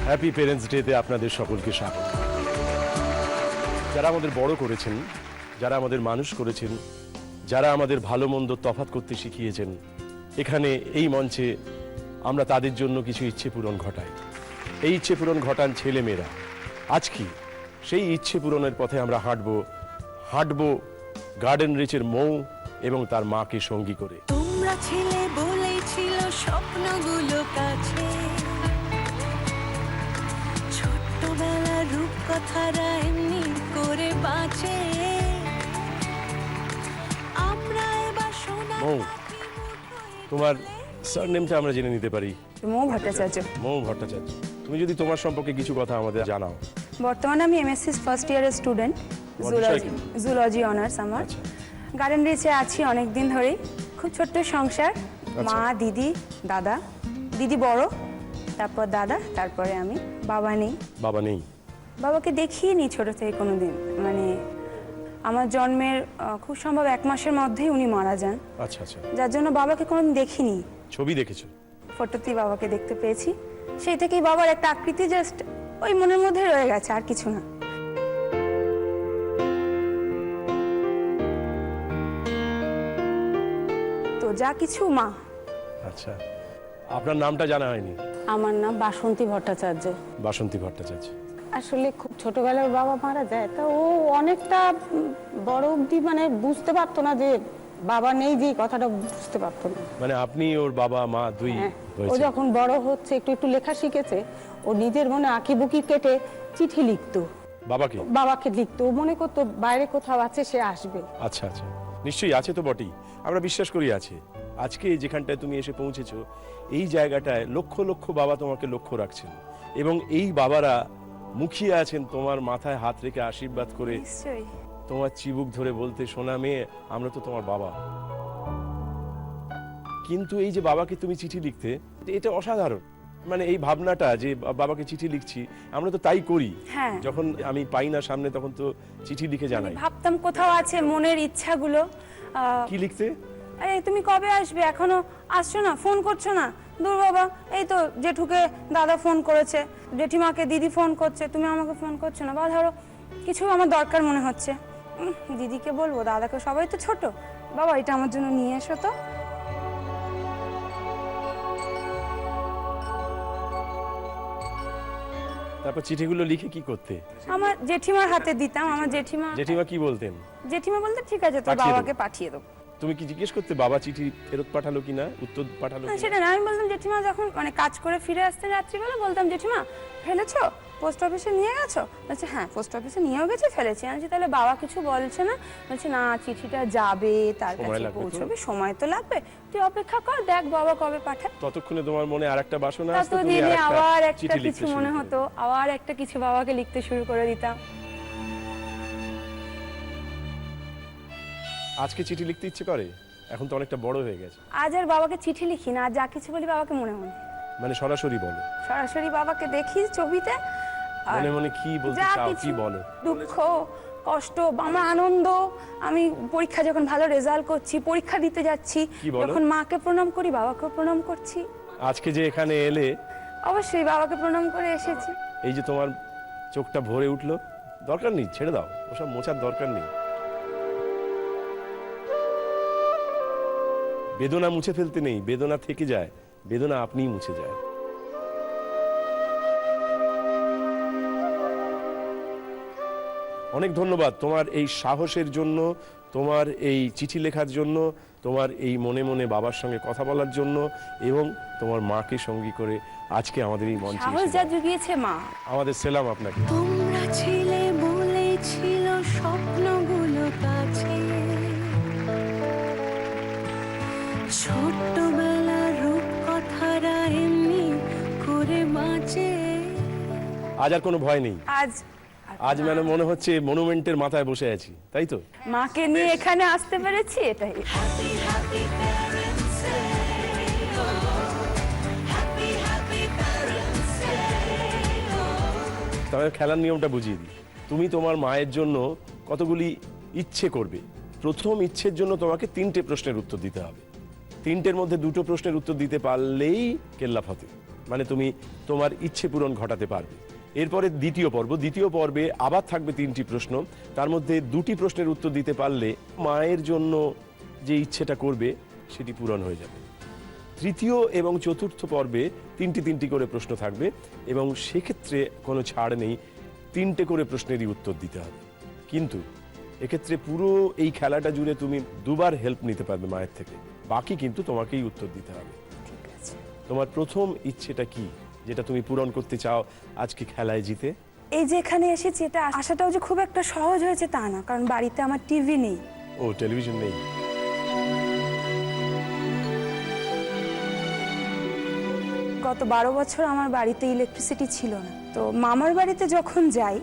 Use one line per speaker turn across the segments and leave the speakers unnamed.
Happy parents ডেতে আপনাদের সকলকে স্বাগত। যারা আমাদের বড় করেছেন, যারা আমাদের মানুষ করেছেন, যারা আমাদের ভালো মন্দ তফাৎ করতে শিখিয়েছেন, এখানে এই মঞ্চে আমরা তাদের জন্য কিছু ইচ্ছে পূরণ ঘটাই। এই ইচ্ছে পূরণ ঘটান ছেলেমেয়েরা। আজ কি সেই ইচ্ছে পূরণের পথে আমরা হাঁটবো গার্ডেন রিচের মৌ এবং তার মাকে সঙ্গী করে।
তোমরা ছেলে বলেই ছিল স্বপ্নগুলো কাছে, ছোট্টবেলার রূপকথারা এমনি করে বাঁচে। আমরা এবার শোনা
মৌ, তোমার সারনেমটা আমরা জেনে নিতে পারি?
মৌ ভট্টাচার্য।
মৌ ভট্টাচার্য, তুমি যদি তোমার সম্পর্কে কিছু কথা আমাদের জানাও।
বর্তমানে আমি এমএসসি ফার্স্ট ইয়ারের স্টুডেন্ট, জুলজি অনার্স আমার। গার্ডেন রিচে আছি অনেক দিন ধরেই। খুব ছোট্ট সংসার, মা, দিদি, দাদা। দিদি বড়, তারপর দাদা, তারপরে আমি। বাবা নেই।
বাবা নেই?
বাবাকে দেখিনি ছোট থেকে কোনোদিন। মানে আমার জন্মের খুব সম্ভব 1 মাসের মধ্যেই উনি মারা যান।
আচ্ছা আচ্ছা।
যার জন্য বাবাকে কোনোদিন দেখিনি।
ছবি দেখেছো?
ফটোতেই বাবাকে দেখতে পেয়েছি। সেই থেকেই বাবার একটা আকৃতি জাস্ট ওই মনের মধ্যে রয়ে গেছে, আর কিছু না। তো যা কিছু মা।
আচ্ছা, আপনার নামটা জানা হয়নি?
আমার নাম বাসন্তী ভট্টাচার্য।
বাসন্তী ভট্টাচার্য।
আসলে খুব ছোটবেলায় বাবা মারা যায়, তা ও অনেকটা বড় অবধি মানে বুঝতে পারতো না যে বাবা নেই, যে কথাটা বুঝতে পারতো না।
মানে আপনি ওর বাবা মা দুই
ও
হয়েছে?
যখন বড় হচ্ছে, একটু একটু লেখা শিখেছে, ও নিজের মনে আঁকিবুকি কেটে চিঠি লিখতো
বাবাকে।
বাবাকে লিখতো, ও মনে করতো বাইরে কোথাও আছে, সে আসবে।
আচ্ছা আচ্ছা, নিশ্চয়ই আছে তো বটেই, আমরা বিশ্বাস করি আছে। আজকে যেখানটায় তুমি এসে পৌঁছেছো, এই জায়গাটায় লক্ষ লক্ষ বাবা তোমাকে লক্ষ্য রাখছেন, এবং এই বাবারা মুখিয়ে আছেন তোমার মাথায় হাত রেখে আশীর্বাদ করে,
নিশ্চয়ই।
তোমার চিবুক ধরে বলতে, সোনা মেয়ে, আমরা তো তোমার বাবা। কিন্তু এই যে বাবাকে তুমি চিঠি লিখতে, এটা অসাধারণ। মানে এই ভাবনাটা যে বাবাকে চিঠি লিখছি, আমরা তো তাই করি।
হ্যাঁ।
যখন আমি পাই না সামনে, তখন তো চিঠি লিখে জানাই।
ভাবতাম কোথাও আছে মনের ইচ্ছাগুলো।
কি লিখতে?
এই তুমি কবে আসবে, এখনো আসছো না, ফোন করছো না। দূর বাবা, এই তো জেঠুকে দাদা ফোন করেছে, জেঠিমাকে দিদি ফোন করছে, তুমি আমাকে ফোন করছো না। বা ধরো কিছু আমার দরকার মনে হচ্ছে, দিদিকে বলবো, দাদাকে, সবাই তো ছোট, বাবা এটা আমার জন্য নিয়ে এসো তো।
তারপর চিঠিগুলো লিখে কি করতে?
আমার জেঠিমার হাতে দিতাম। আমার
জেঠিমা কি বলতেন?
জেঠিমা বলতে ঠিক আছে, তোর
পাঠিয়ে
বাবাকে পাঠিয়ে দেবো।
তুমি কি জিজ্ঞেস করতে বাবা চিঠি ফেরত পাঠালো কিনা, উত্তর পাঠালো
না,
কিনা?
সেটা না, আমি বলতাম জেঠিমা যখন মানে কাজ করে ফিরে আসতেন রাত্রিবেলা, বলতাম জেঠিমা ফেলেছো, পোস্ট অফিসে নিয়ে গেছো? বলছে হ্যাঁ পোস্ট অফিসে নিয়েও গেছে, ফেলেছি। আমি তাহলে বাবা কিছু বলছে না? বলছে না, চিঠিটা যাবে, তার কাছে পৌঁছবে, সময় তো লাগবে, তুই অপেক্ষা কর, দেখ বাবা কবে পাঠায়।
ততক্ষণে তোমার মনে আরেকটা বাসনা আসতো, তুমি
দিনে আবার একটা
চিঠি
কিছু
লিখতে
মনে
শুরু
হতো, আবার একটা কিছু বাবাকে লিখতে শুরু করে দিতাম।
আজকে চিঠি লিখতে ইচ্ছে করে? এখন তো অনেকটা বড় হয়ে গেছে।
আজ আর বাবাকে চিঠি লিখি না, আর যা কিছু বলি বাবাকে মনে মনে।
মানে সরাসরি বলো?
সরাসরি বাবাকে দেখি ছবিতে,
মনে মনে কি বলতে চাও, কি বলো?
দুঃখ, কষ্ট, আমার আনন্দ, আমি পরীক্ষা যখন ভালো রেজাল্ট করছি, পরীক্ষা দিতে যাচ্ছি, যখন মাকে প্রণাম করি, বাবাকেও প্রণাম করছি।
আজকে যে এখানে এলে,
অবশ্যই বাবাকে প্রণাম করে এসেছি।
এই যে তোমার চোখটা ভরে উঠলো, দরকার নেই, ছেড়ে দাও, ওসব মোছার দরকার নেই। বেদনা মুছে ফেলতে নেই, বেদনা থেকে যায়, বেদনা আপনিই মুছে যায়। অনেক ধন্যবাদ তোমার এই সাহসের জন্য, তোমার এই চিঠি লেখার জন্য, তোমার এই মনে মনে বাবার সঙ্গে কথা বলার জন্য, এবং তোমার মাকে সঙ্গী করে আজকে আমাদের এই মঞ্চে
সাহস যা জুগিয়েছে মা।
আমাদের সেলাম আপনাকে।
তোমরা ছেলে বলেই ছিল স্বপ্নগুলো কাছে, ছোট্টবেলার রূপকথারা এমনি করে বাঁচে।
আজ আর কোনো ভয় নেই।
আজ
আজ মানে মনে হচ্ছে মনুমেন্টের মাথায় বসে আছি, তাই তো?
মাকে নিয়ে এখানে আসতে পেরেছি, এটাই।
Happy, happy Parents Day. Oh, happy, happy Parents Day.
তবে খেলার নিয়মটা বুঝিয়ে দিই। তুমি তোমার মায়ের জন্য কতগুলি ইচ্ছে করবে। প্রথম ইচ্ছের জন্য তোমাকে 3টে প্রশ্নের উত্তর দিতে হবে। 3টের মধ্যে 2টো প্রশ্নের উত্তর দিতে পারলেই কেল্লা ফতে, মানে তুমি তোমার ইচ্ছে পূরণ ঘটাতে পারবে। এরপরে দ্বিতীয় পর্বে আবার থাকবে 3টি প্রশ্ন, তার মধ্যে 2টি প্রশ্নের উত্তর দিতে পারলে মায়ের জন্য যে ইচ্ছেটা করবে সেটি পূরণ হয়ে যাবে। তৃতীয় এবং চতুর্থ পর্বে 3টি করে প্রশ্ন থাকবে এবং সেক্ষেত্রে কোনো ছাড় নেই, 3টে করে প্রশ্নেরই উত্তর দিতে হবে। কিন্তু এক্ষেত্রে পুরো এই খেলাটা জুড়ে তুমি 2বার হেল্প নিতে পারবে মায়ের থেকে, বাকি কিন্তু তোমাকেই উত্তর দিতে হবে।
ঠিক আছে।
তোমার প্রথম ইচ্ছেটা কি, যেটা তুমি পূরণ করতে চাও আজকে খেলায় জিতে?
এই যে এখানে এসেছি, এটা আসাটাও যে খুব একটা সহজ হয়েছে তা না, কারণ বাড়িতে আমার টিভি নেই।
ও, টেলিভিশন নেই।
গত 12 বছর আমার বাড়িতে ইলেকট্রিসিটি ছিল না। তো মামার বাড়িতে যখন যাই,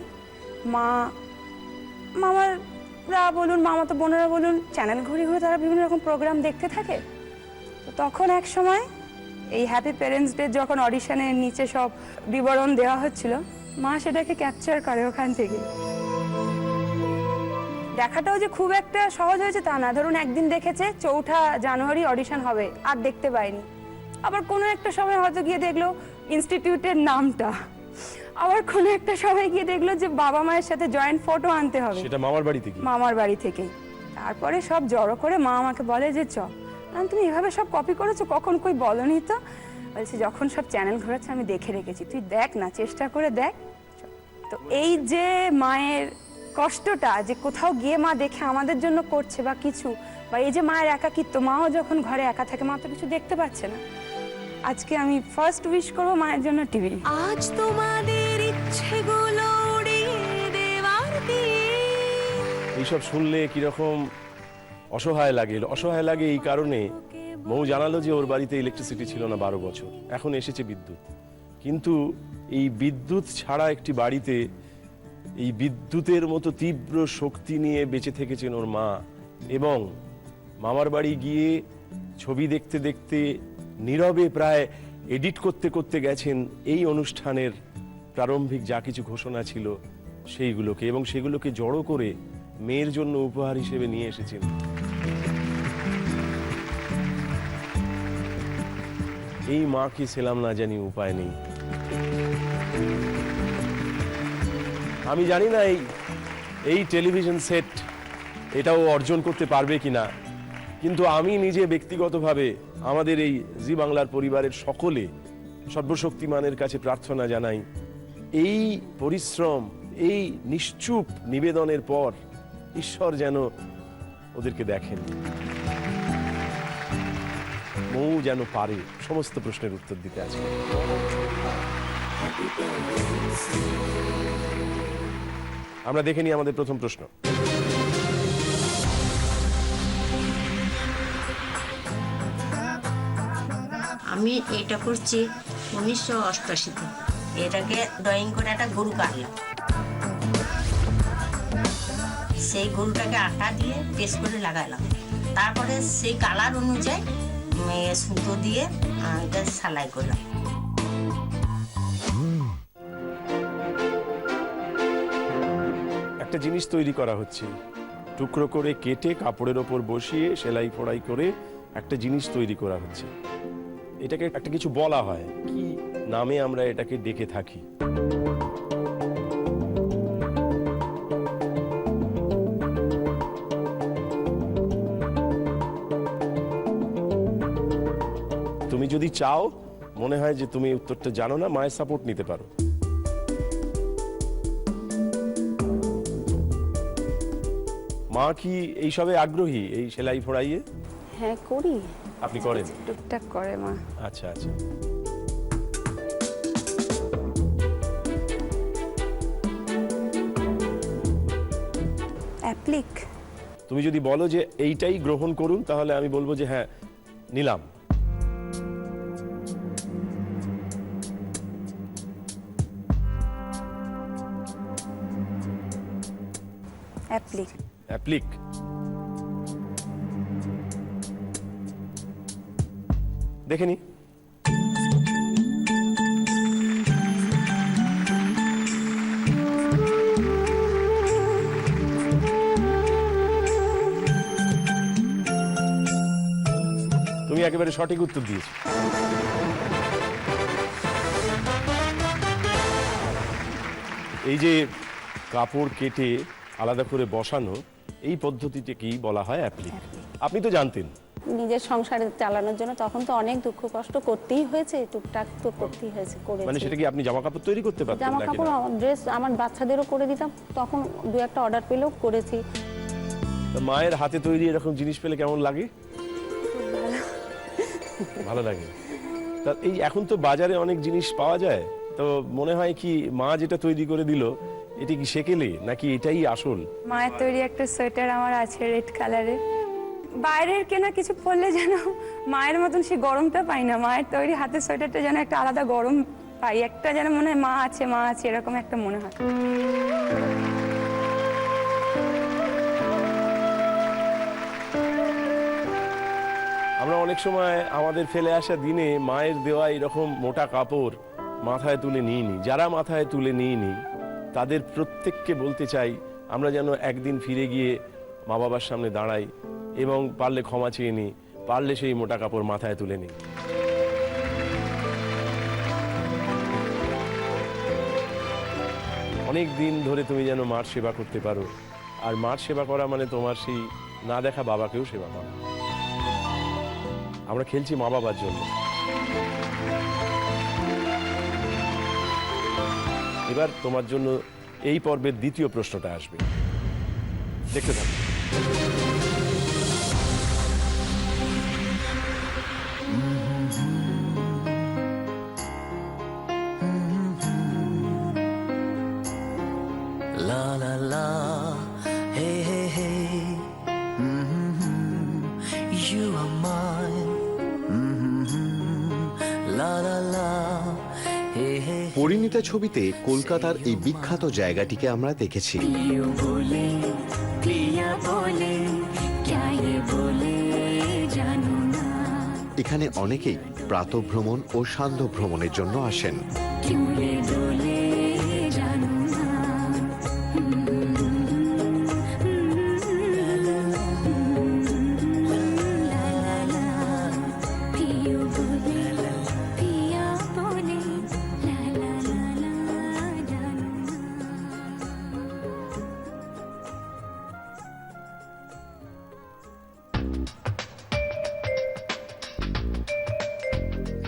মামারা বলুন, মামাতো বোনেরা বলুন, চ্যানেল ঘুরে ঘুরে তারা বিভিন্ন রকম প্রোগ্রাম দেখতে থাকে। তো তখন এক সময় এই হ্যাপি প্যারেন্টস ডে যখন অডিশনের নিচে সব বিবরণ দেওয়া হচ্ছিল, মা সেটাকে ক্যাপচার করে ওখান থেকে। দেখাটাও যে খুব একটা সহজ হয়েছে তা না। ধরুন একদিন দেখেছে 4 জানুয়ারি অডিশন হবে, আর দেখতে পাইনি। আবার কোনো একটা সময় হয়তো গিয়ে দেখলো ইনস্টিটিউটের নামটা, আবার কোনো একটা সময় গিয়ে দেখলো যে বাবা মায়ের সাথে জয়েন্ট ফটো আনতে হবে,
সেটা মামার বাড়ি থেকে।
মামার বাড়ি থেকে। তারপরে সব জড়ো করে মা আমাকে বলে যে তুমি এভাবে সব কপি করেছো, কখন কই বলনি তো। বলছি যখন সব চ্যানেল ঘোরাচ্ছে আমি দেখে রেখেছি, তুই দেখ না, চেষ্টা করে দেখ। তো এই যে মায়ের কষ্টটা, যে কোথাও গিয়ে মা দেখে আমাদের জন্য করছে বা কিছু, বা এই যে মায়ের একাকিত্ব, মাও যখন ঘরে একা থাকে, মা তো কিছু দেখতে পাচ্ছে না। আজকে আমি ফার্স্ট উইশ করবো মায়ের জন্য টিভি।
আজ তোমাদের ইচ্ছেগুলো উড়িয়ে দেওয়ার দিন।
এইসব শুনলে কিরকম অসহায় লাগে এই কারণে, মৌ জানালো যে ওর বাড়িতে ইলেকট্রিসিটি ছিল না 12 বছর, এখন এসেছে বিদ্যুৎ। কিন্তু এই বিদ্যুৎ ছাড়া একটি বাড়িতে এই বিদ্যুতের মতো তীব্র শক্তি নিয়ে বেঁচে থেকেছেন ওর মা, এবং মামার বাড়ি গিয়ে ছবি দেখতে দেখতে নীরবে প্রায় এডিট করতে করতে গেছেন এই অনুষ্ঠানের প্রারম্ভিক যা কিছু ঘোষণা ছিল সেইগুলোকে, এবং সেগুলোকে জড়ো করে মেয়ের জন্য উপহার হিসেবে নিয়ে এসেছেন। এই মাকে ছিলাম না জানি, উপায় নেই। আমি জানি না এই টেলিভিশন সেট এটাও অর্জন করতে পারবে কিনা, কিন্তু আমি নিজে ব্যক্তিগতভাবে আমাদের এই জি বাংলার পরিবারের সকলে সর্বশক্তিমানের কাছে প্রার্থনা জানাই, এই পরিশ্রম, এই নিশ্চুপ নিবেদনের পর ঈশ্বর যেন ওদেরকে দেখেন, মৌ যেন পারে সমস্ত প্রশ্নের উত্তর দিতে। আছে আমরা দেখে নিই আমাদের প্রথম প্রশ্ন।
আমি এটা করছি 1988-তে। এটাকে ড্রয়িং করে একটা গরু কাটলাম, সেই গরুটাকে আটা দিয়ে পেস্ট করে লাগাইলাম, তারপরে সেই কালার অনুযায়ী সুতো দিয়ে এটা সেলাই করলাম।
একটা জিনিস তৈরি করা হচ্ছে, টুকরো করে কেটে কাপড়ের ওপর বসিয়ে সেলাই ফোড়াই করে একটা জিনিস তৈরি করা হচ্ছে। এটাকে একটা কিছু বলা হয়, কি নামে আমরা এটাকে ডেকে থাকি? তুমি যদি চাও, মনে হয় যে তুমি উত্তরটা জানো না, মায়ের সাপোর্ট নিতে পারো। মা কি এইসবে আগ্রহী, এই সেলাই ফোড়াইয়ে?
হ্যাঁ করি।
আপনি করেন?
টুকটাক করে মা।
আচ্ছা আচ্ছা।
অ্যাপ্লিক।
তুমি যদি বলো যে এইটাই গ্রহণ করুন, তাহলে আমি বলবো যে হ্যাঁ নিলাম।
অ্যাপ্লিক।
অ্যাপ্লিক। দেখে নি। তুমি একেবারে সঠিক উত্তর দিয়েছো। এই যে কাপড় কেটে আলাদা করে বসানো, এই পদ্ধতিটাকেই বলা হয় অ্যাপ্লিক। আপনি তো জানতেন।
নিজের সংসারে চালানোর জন্য তখন তো অনেক দুঃখ কষ্ট করতেই হয়েছে, টুকটাক তো করতেই হয়েছে,
মানে
করেছি।
সেটা কি আপনি জামা কাপড় তৈরি করতে পারতেন
জামা
নাকি
কাপড়,
না?
ড্রেস আমার বাচ্চাদেরও করে দিতাম, তখন দু একটা অর্ডার পেলেও করেছি।
তা মায়ের হাতে তৈরি এরকম জিনিস পেলে কেমন লাগে? ভালো লাগে। তা এই এখন তো বাজারে অনেক জিনিস পাওয়া যায়, তো মনে হয় কি মা যেটা তৈরি করে দিল এটা কি সেকেলে নাকি এটাই আসল?
মায়ের তৈরি একটা সোয়েটার আমার আছে রেড কালারের। বাইরের কেনা কিছু পরলে যেন মায়ের মতন সে গরমটা পাই না, মায়ের তৈরি হাতের সোয়েটারটা যেন একটা আলাদা গরম পাই, একটা যেন মনে হয় মা আছে মা আছে এরকম একটা মনে হয়।
আমরা অনেক সময় আমাদের ফেলে আসা দিনে মায়ের দেওয়া এরকম মোটা কাপড় মাথায় তুলে নিইনি। যারা মাথায় তুলে নিইনি তাদের প্রত্যেককে বলতে চাই আমরা যেন একদিন ফিরে গিয়ে মা বাবার সামনে দাঁড়াই এবং পারলে ক্ষমা চেয়ে নিই, পারলে সেই মোটা কাপড় মাথায় তুলে নিই। অনেক দিন ধরে তুমি যেন মার সেবা করতে পারো, আর মার সেবা করা মানে তোমার সেই না দেখা বাবাকেও সেবা করা। আমরা খেলছি মা বাবার জন্য। এবার তোমার জন্য এই পর্বের দ্বিতীয় প্রশ্নটা আসবে, দেখতে থাকো।
La la la, hey hey hey, you are mine, la la la, hey hey.
Parineeta ছবিতে কলকাতার এই বিখ্যাত জায়গাটিকে আমরা দেখেছি।
पियो बोले पिया बोले क्या ये बोले जानू ना
এখানে অনেকেই প্রাতঃভ্রমণ ও সান্ধ্য ভ্রমণের জন্য আসেন।
क्यों ये डोले जानू ना ला ला ला पियो बोले पिया बोले ला ला ला ला जानू ना।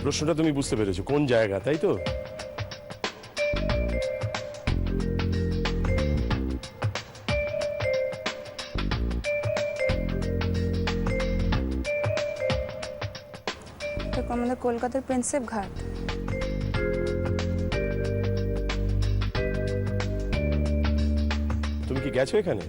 প্রশ্নটা তুমি বুঝতে পেরেছো কোন জায়গা, তাই তো?
তো আমাদের কলকাতার প্রিন্সেপ ঘাট।
তুমি কি গেছো এখানে?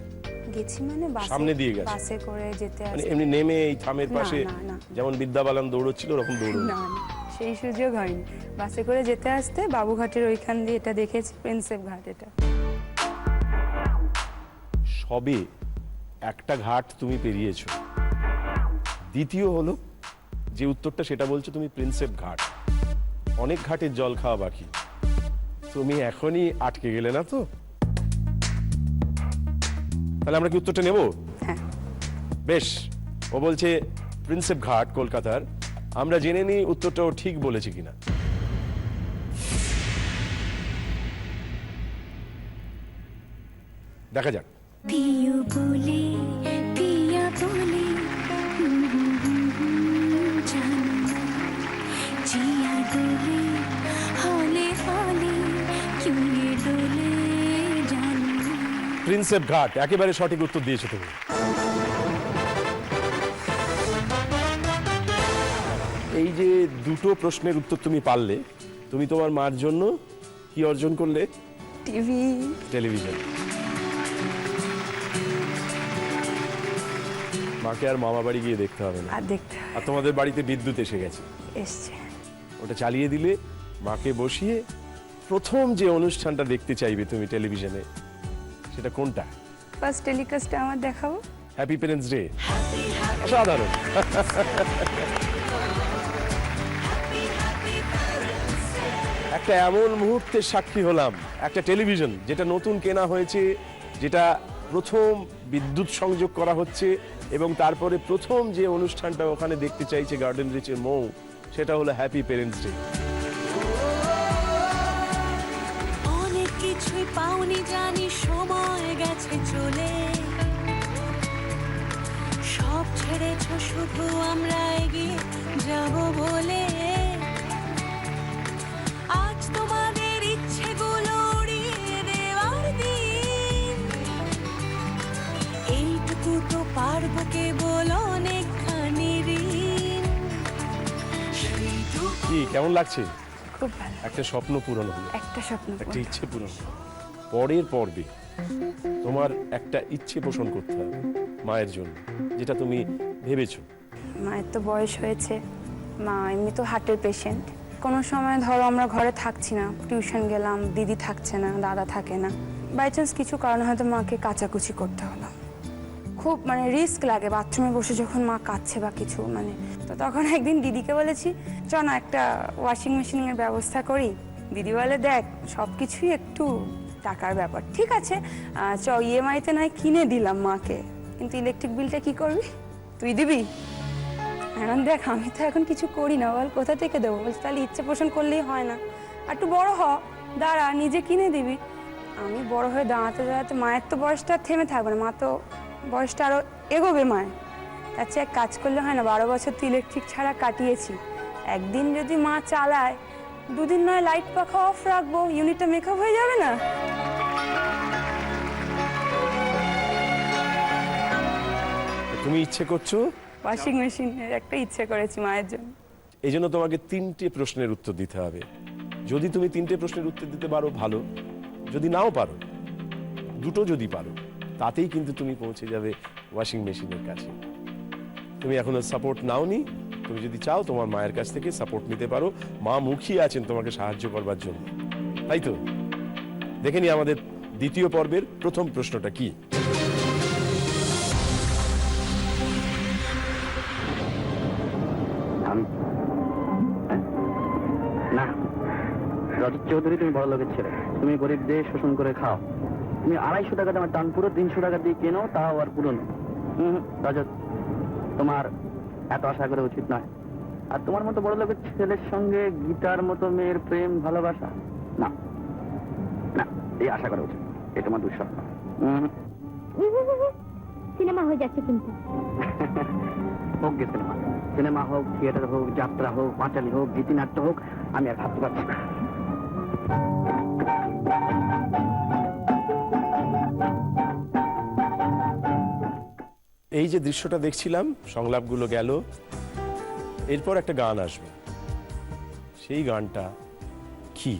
গেছি মানে
সামনে দিয়ে গেছো?
বাসে করে যেতে
মানে
আসে।
এমনি নেমে এই থামের
না,
পাশে
না, না।
যেমন বিদ্যাবালান দৌড়চ্ছিল ওরকম দৌড়?
না না, সেই সুযোগ হয়নি। বাসে করে যেতে আসতে বাবুঘাটের ওইখান দিয়ে এটা দেখেছি প্রিন্সেপ ঘাট। এটা
সবে একটা ঘাট তুমি পেরিয়েছো, দ্বিতীয় হলো যে উত্তরটা সেটা বলছো তুমি প্রিন্সেপ ঘাট। অনেক ঘাটের জল খাওয়া বাকি, তুমি এখনই আটকে গেলে না তো? তাহলে আমরা কি উত্তরটা নেব?
হ্যাঁ।
বেশ, ও বলছে প্রিন্সেপ ঘাট কলকাতার। আমরা জেনে নিই উত্তরটাও ঠিক বলেছি কিনা। দেখা যাক।
पियो बोले पिया बोले जानू ना जिया डोले हौले हौले क्यों ये डोले जानू ना।
প্রিন্সেপ ঘাট, একেবারে সঠিক উত্তর দিয়েছো তুমি। এই যে দুটো প্রশ্নের উত্তর তুমি পারলে, তুমি তোমার মার জন্য কি অর্জন করলে?
টিভি।
টেলিভিশন। মাকে আর মামা বাড়ি গিয়ে দেখতে হবে না,
আর দেখতে
আর তোমাদের বাড়িতে বিদ্যুৎ এসে গেছে,
এসছে।
ওটা চালিয়ে দিলে মাকে বসিয়ে প্রথম যে অনুষ্ঠানটা দেখতে চাইবে তুমি টেলিভিশনে, সেটা কোনটা?
ফার্স্ট টেলিকাস্টে আমার দেখাবো।
Happy parents day. অসাধারণ। একটা এমন মুহূর্তের সাক্ষী হলাম, একটা টেলিভিশন যেটা নতুন কেনা হয়েছে, যেটা প্রথম বিদ্যুৎ সংযোগ করা হচ্ছে, এবং তারপরে প্রথম যে অনুষ্ঠানটা ওখানে দেখতে চাইছে গার্ডেন রিচের মৌ, সেটা হলো হ্যাপি প্যারেন্টস ডে।
অনেক কিছুই পাওনি জানি, সময় গেছে চলে, সব ছেড়েছো শুধু আমরা এগিয়ে যাব বলে। আজ তোমাদের ইচ্ছেগুলো উড়িয়ে দেওয়ার দিন, এইটুকু তো পারবো কেবল অনেকখানি ঋণ। সেইটুকু
কি কেমন লাগছে?
খুব ভালো,
একটা স্বপ্ন পূরণ হলো,
একটা স্বপ্ন
একটা
পূরণ।
ইচ্ছে পূরণ হলো। পরের পর্বে তোমার একটা ইচ্ছে পোষণ করতে হবে মায়ের জন্য, যেটা তুমি ভেবেছো।
মায়ের তো বয়স হয়েছে, মা এমনি তো হার্টের পেশেন্ট। কোনো সময় ধরো আমরা ঘরে থাকছি না, টিউশন গেলাম, দিদি থাকছে না, দাদা থাকে না, বাই চান্স কিছু কারণে হয়তো মাকে কাচাকুচি করতে হলো, খুব মানে রিস্ক লাগে বাথরুমে বসে যখন মা কাচ্ছে বা কিছু মানে। তো তখন একদিন দিদিকে বলেছি চ না একটা ওয়াশিং মেশিনের ব্যবস্থা করি। দিদি বলে দেখ সব কিছুই একটু টাকার ব্যাপার, ঠিক আছে চ ইএমআইতে নয় কিনে দিলাম মাকে, কিন্তু ইলেকট্রিক বিলটা কি করবি, তুই দিবি? এখন দেখ আমি তো এখন কিছু করি না, বল কোথা থেকে দেবো? বলছি তাহলে ইচ্ছে পোষণ করলেই হয় না, আর একটু বড় হ, দাঁড়া নিজে কিনে দিবি। আমি বড় হয়ে দাঁড়াতে দাঁড়াতে মায়ের তো বয়সটা থেমে থাকবে না, মা তো বয়সটা আরও এগোবে মায়ের। তার চেয়ে এক কাজ করলে হয় না, 12 বছর তো ইলেকট্রিক ছাড়া কাটিয়েছি, একদিন যদি মা চালায়, দুদিন নয় লাইট পাখা অফ রাখবো, ইউনিটটা মেকআপ হয়ে যাবে না?
তুমি ইচ্ছে করছো,
ওয়াশিং মেশিনের একটা ইচ্ছে করেছি মায়ের জন্য।
এই জন্য তোমাকে 3টে প্রশ্নের উত্তর দিতে হবে। যদি তুমি 3টে প্রশ্নের উত্তর দিতে পারো ভালো, যদি নাও পারো, দুটো যদি পারো, তাতেই কিন্তু তুমি পৌঁছে যাবে ওয়াশিং মেশিনের কাছে। তুমি এখনো সাপোর্ট নাওনি, তুমি যদি চাও তোমার মায়ের কাছ থেকে সাপোর্ট নিতে পারো, মা মুখিয়ে আছেন তোমাকে সাহায্য করবার জন্য, তাই তো? দেখে নি আমাদের দ্বিতীয় পর্বের প্রথম প্রশ্নটা কি।
না রজত চৌধুরী, তুমি বড় লোকের ছেলে, তুমি গরিবদের শোষণ করে খাও। তুমি 250 টাকা দামের টান পুরো 300 টাকা দিয়ে কেনো, তাও আর পুরনো। রজত, তোমার এত আশা করে উচিত নয়। আর তোমার মতো বড় লোকের ছেলের সঙ্গে গীতার মতো মেয়ের প্রেম ভালোবাসা, না না, এই আশা করা উচিত, এটা তোমার দুঃস্বপ্ন।
সিনেমা হয়ে যাচ্ছে কিন্তু।
হোক গে সিনেমা, সিনেমা হোক, থিয়েটার হোক, যাত্রা হোক, পাঁচালি হোক, গীতিনাট্য হোক, আমি আর ভাবতে পারছি না।
এই যে দৃশ্যটা দেখছিলাম, সংলাপগুলো গেল, এরপর একটা গান আসবে, সেই গানটা কি?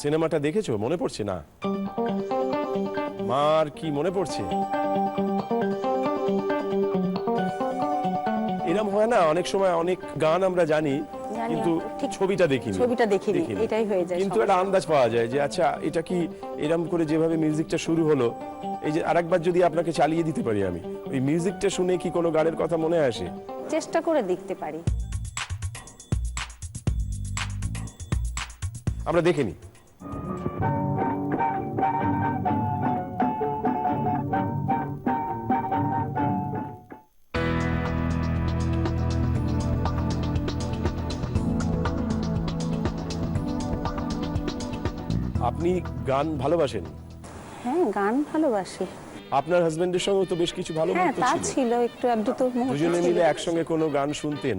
সিনেমাটা দেখেছো? মনে পড়ছে না? মার কি মনে পড়ছে? এরম হয় না অনেক সময়, অনেক গান আমরা জানি কিন্তু
ঠিক
ছবিটা দেখিনি,
ছবিটা দেখিনি, এটাই হয়ে যায়
কিন্তু একটা আন্দাজ পাওয়া যায় যে আচ্ছা এটা কি, এরম করে যেভাবে মিউজিকটা শুরু হলো, এই যে আরেকবার যদি আপনাকে চালিয়ে দিতে পারি আমি, ওই মিউজিকটা শুনে কি কোনো গানের কথা মনে আসে?
চেষ্টা করে দেখতে পারি।
আমরা দেখে নিই। আপনি গান ভালোবাসেন?
হ্যাঁ, গান ভালোবাসি।
আপনার হাজবেন্ডের সঙ্গে তো বেশ কিছু ভালো
হ্যাঁ,
মুহূর্ত
তা
ছিল,
ছিল, একটু আধটু তো মুহূর্ত
দুজনে
ছিল।
মিলে একসঙ্গে কোনো গান শুনতেন?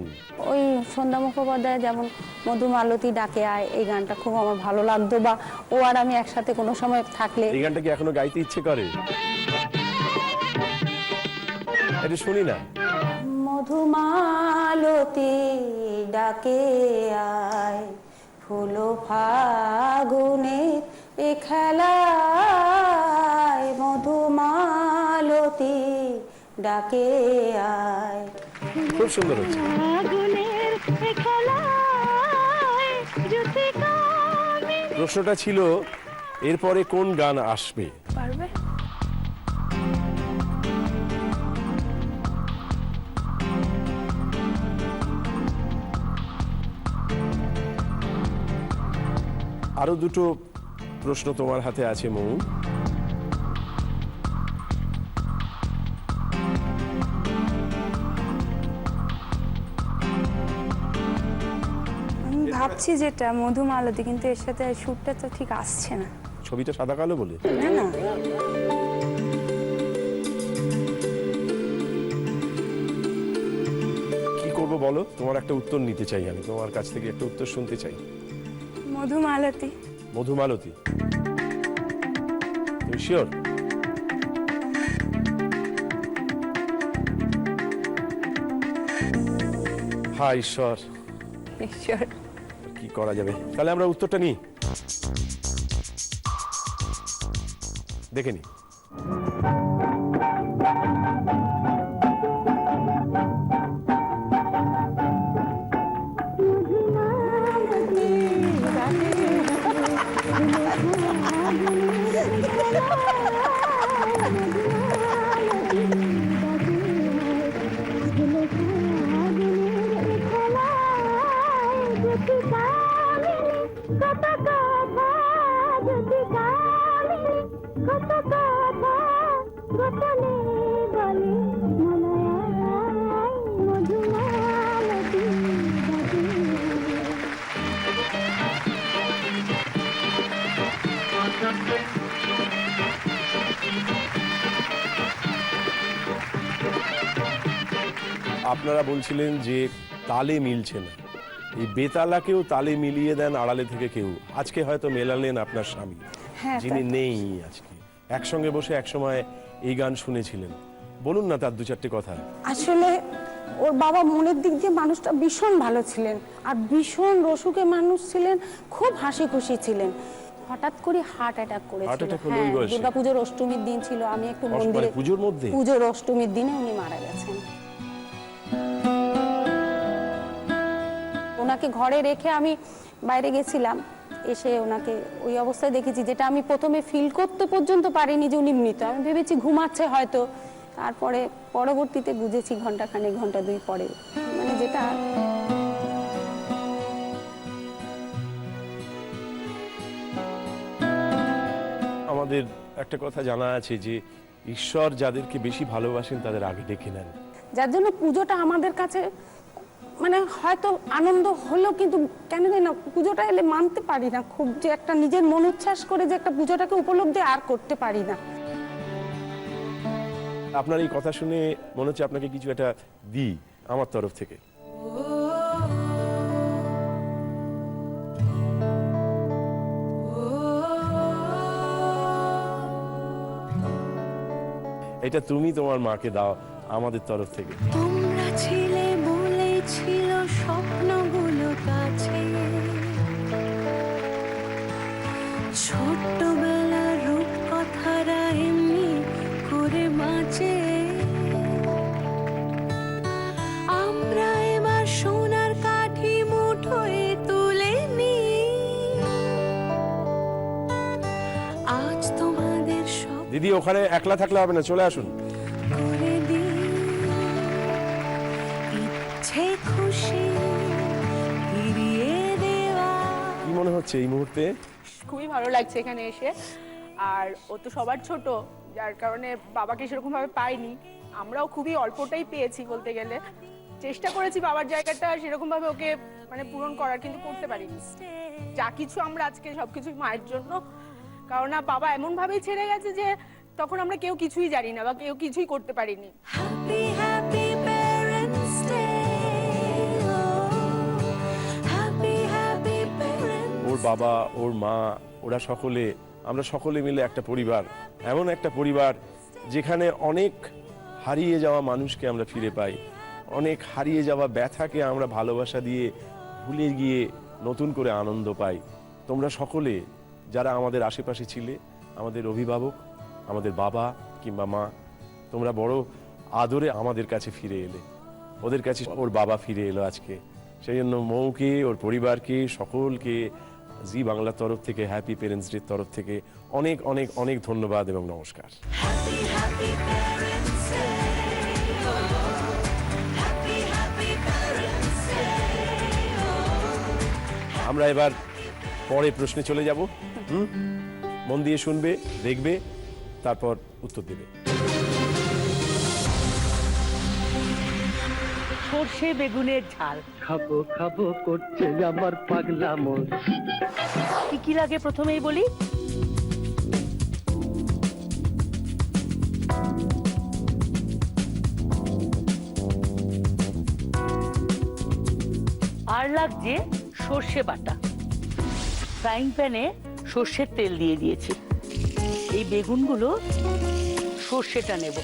ওই সন্ধ্যা মুখোপাধ্যায় যেমন মধুমালতী ডাকে আয়, এই গানটা খুব আমার ভালো লাগতো, বা ও আর আমি একসাথে কোনো সময় থাকলে।
এই গানটা কি এখনো গাইতে ইচ্ছে করে? এটা শুনি না।
মধুমালতী ডাকে আয়, ফুল ফাগুনের এ খেলায়, মধুমালতী ডাকে আয়।
খুব সুন্দর হচ্ছে।
আগুনের খেলায় জ্যোতিকা
প্রশ্নটা ছিল এরপরে কোন গান আসবে।
পারবে?
আরো দুটো প্রশ্ন তোমার হাতে আছে মৌ।
আমি ভাবছি যেটা মধুমালতী, কিন্তু এর সাথে সুরটা তো ঠিক আসছে না।
ছবিটা সাদা কালো বলে
না না,
কি করব বলো? তোমার একটা উত্তর নিতে চাই, আমি তোমার কাছ থেকে একটা উত্তর শুনতে চাই।
মধুমালতী।
মধুমালতী, তুমি শিওর? হায় ঈশ্বর,
ঈশ্বর।
কি করা যাবে? তাহলে আমরা উত্তরটা নিই, দেখে নি। আপনারা বলছিলেন যে তালে মিলছে না, এই বেতালাকেও তালে মিলিয়ে দেন আড়ালে থেকে কেউ। আজকে হয়তো মেলালেন আপনার স্বামী,
হ্যাঁ,
যিনি নেই আজকে। একসঙ্গে বসে একসময় এই গান শুনেছিলেন, বলুন না তার দু চারটে কথা।
আসলে ওর বাবা মনের দিক দিয়ে মানুষটা ভীষণ ভালো ছিলেন, আর ভীষণ রসুকে মানুষ ছিলেন, খুব হাসি খুশি ছিলেন। হঠাৎ করে হার্ট অ্যাটাক
Heart
করেছিল।
attack হলো ওই
হ্যাঁ,
বয়সে?
দুর্গাপুজোর অষ্টমীর দিন ছিল, আমি একটু মন্দিরে,
পুজোর মধ্যে?
পুজোর অষ্টমীর দিনে উনি মারা গেছেন। ওনাকে ঘরে রেখে আমি বাইরে গেছিলাম, এসে ওনাকে ওই অবস্থায় দেখেছি, যেটা আমি প্রথমে ফিল করতে পর্যন্ত পারিনি যে উনি মৃত। আমি ভেবেছি ঘুমাচ্ছে হয়তো, তারপরে পরবর্তীতে বুঝেছি ঘন্টাখানেক ঘন্টা দুই পরে, মানে যেটা
আমাদের একটা কথা জানা আছে যে ঈশ্বর যাদেরকে বেশি ভালোবাসেন তাদের আগে ডেকে নেন।
যার জন্য পুজোটা আমাদের কাছে মানে হয়তো আনন্দ হলো, কিন্তু কেন জানি না পুজোটা এলে মানতে পারি না, খুব যে একটা নিজের মন উচ্ছ্বাস করে যে একটা পুজোটাকে উপলব্ধি আর করতে পারি না।
আপনার এই কথা শুনে মনে হচ্ছে আপনাকে কিছু একটা দিই আমার তরফ থেকে। এটা তুমি তোমার মাকে দাও আমাদের তরফ থেকে।
তোমরা ছিলে বলেছিল স্বপ্নগুলো কাছে, ছোট্টবেলার রূপকথারা এমনি করে বাঁচে। আমরা এবার সোনার কাঠি মুঠোয় তুলে নি, আজ তোমাদের সব
দিদি ওখানে একলা থাকলে হবে না, চলে আসুন।
করে দি ইচ্ছে খুশি ফিরিয়ে দেওয়া।
কি মনে হচ্ছে এই মুহূর্তে?
খুবই ভালো লাগছে এখানে এসে। আর ও তো সবার ছোট, যার কারণে বাবাকে সেরকম ভাবে পাইনি, আমরাও খুবই অল্পটাই পেয়েছি বলতে গেলে। চেষ্টা করেছি বাবার জায়গাটা সেরকম ভাবে ওকে মানে পূরণ করার, কিন্তু করতে পারিনি। যা কিছু আমরা আজকে সবকিছু মায়ের জন্য, কারণ না বাবা এমন ভাবেই ছেড়ে গেছে যে তখন আমরা কেউ কিছুই জানি না বা কেউ কিছুই করতে পারিনি।
Happy, happy Parents' Day, oh, happy, happy Parents'
ওর বাবা, ওর মা, ওরা সকলে, আমরা সকলে মিলে একটা পরিবার, এমন একটা পরিবার যেখানে অনেক হারিয়ে যাওয়া মানুষকে আমরা ফিরে পাই, অনেক হারিয়ে যাওয়া ব্যথাকে আমরা ভালোবাসা দিয়ে ভুলে গিয়ে নতুন করে আনন্দ পাই। তোমরা সকলে যারা আমাদের আশেপাশে ছিলে, আমাদের অভিভাবক, আমাদের বাবা কিংবা মা, তোমরা বড় আদরে আমাদের কাছে ফিরে এলে, ওদের কাছে ওর বাবা ফিরে এলো আজকে। সেই জন্য মৌকে, ওর পরিবারকে, সকলকে জি বাংলার তরফ থেকে, হ্যাপি পেরেন্টস ডের তরফ থেকে অনেক অনেক অনেক ধন্যবাদ এবং নমস্কার। আমরা এবার পরে প্রশ্নে চলে যাব। মন দিয়ে শুনবে, দেখবে, তারপর উত্তর দেবে।
সর্ষে বেগুনের ঝাল
খাবো খাবো করছে আমার পাগলা মন।
কি কি লাগে প্রথমেই বলি। আর লাগছে সর্ষে বাটা। ফ্রাইং প্যানে সর্ষের তেল দিয়ে দিয়েছি। এই বেগুনগুলো সর্ষেটা নেব,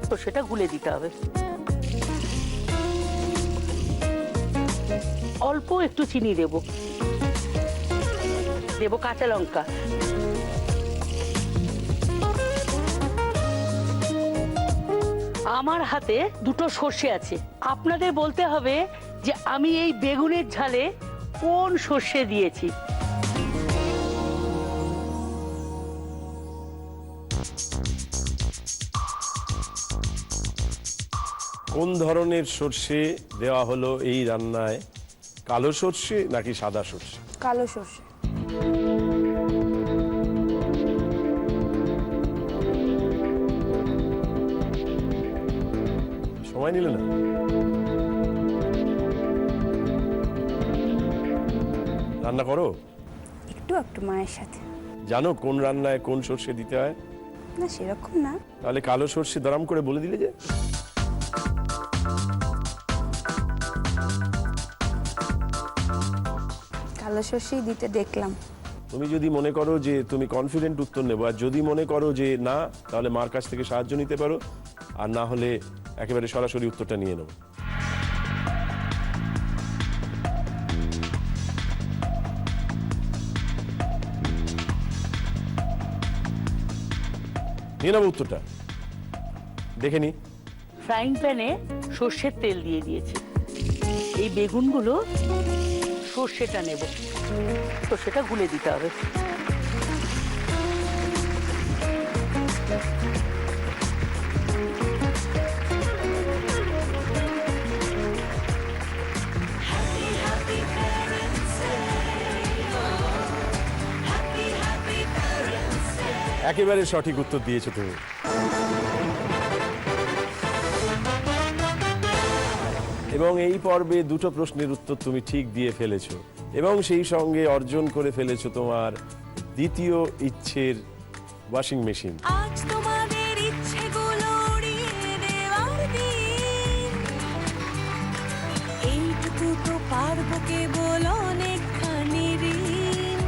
সর্ষেটা গুলে দিতে হবে। অল্প একটু চিনি দেব, দেব কাঁচা লঙ্কা, আমার হাতে দুটো সর্ষে আছে। আপনাদের বলতে হবে যে আমি এই বেগুনের ঝালে কোন সর্ষে দিয়েছি।
কোন ধরনের সর্ষে দেওয়া হলো এই রান্নায়? কালো সর্ষে নাকি সাদা সর্ষে?
কালো সর্ষে।
সময় নিলে না? রান্না করো?
একটু একটু মায়ের সাথে।
জানো কোন রান্নায় কোন সর্ষে দিতে হয়?
না সেরকম না।
তাহলে কালো সর্ষে দরাম করে বলে দিলে যে।
কালো সর্ষেই দিতে দেখলাম।
তুমি যদি মনে করো যে তুমি কনফিডেন্ট উত্তর নেবো, আর যদি মনে করো যে না, তাহলে মার কাছ থেকে সাহায্য নিতে পারো, আর না হলে একেবারে সরাসরি উত্তরটা নিয়ে নেবো। নিয়ে নেবো উত্তরটা, দেখে নি।
ফ্রাইং প্যানে সর্ষের তেল দিয়ে দিয়েছি। এই বেগুনগুলো সর্ষেটা নেব, সর্ষেটা গুলে দিতে হবে।
একেবারে সঠিক উত্তর দিয়েছো তুমি। এবং এই পর্বে দুটো প্রশ্নের উত্তর তুমি ঠিক দিয়ে ফেলেছো, এবং সেই সঙ্গে অর্জন করে ফেলেছো তোমার দ্বিতীয় ইচ্ছের ওয়াশিং মেশিন।
আজ তোমাদের ইচ্ছেগুলো উড়িয়ে দেওয়ার দিন। এইটুকু তো পারবো কেবল অনেকখানি ঋণ।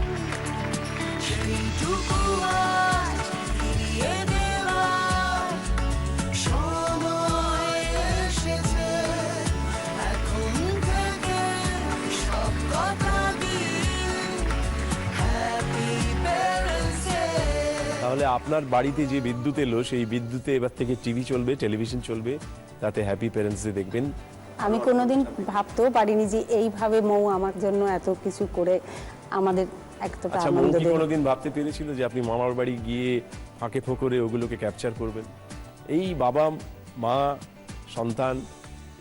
সেইটুকু আজ ফিরিয়ে দেওয়ার সময় এসেছে। এখন থেকে সব কথা দিন হ্যাপি প্যারেন্টস ডে।
তাহলে আপনার বাড়িতে যে বিদ্যুৎ এলো, সেই বিদ্যুতে এবার থেকে টিভি চলবে, টেলিভিশন চলবে, তাতে হ্যাপি প্যারেন্টস ডে দেখবেন।
আমি কোনোদিন ভাবতেও পারিনি যে এইভাবে মৌ আমার জন্য এত কিছু করে আমাদের এতটা
আচ্ছা, মৌ
আনন্দ
কি
দেবে।
কোনোদিন ভাবতে পেরেছিল যে আপনি মামার বাড়ি গিয়ে ফাঁকে ফোকরে ওগুলোকে ক্যাপচার করবেন? এই বাবা মা সন্তান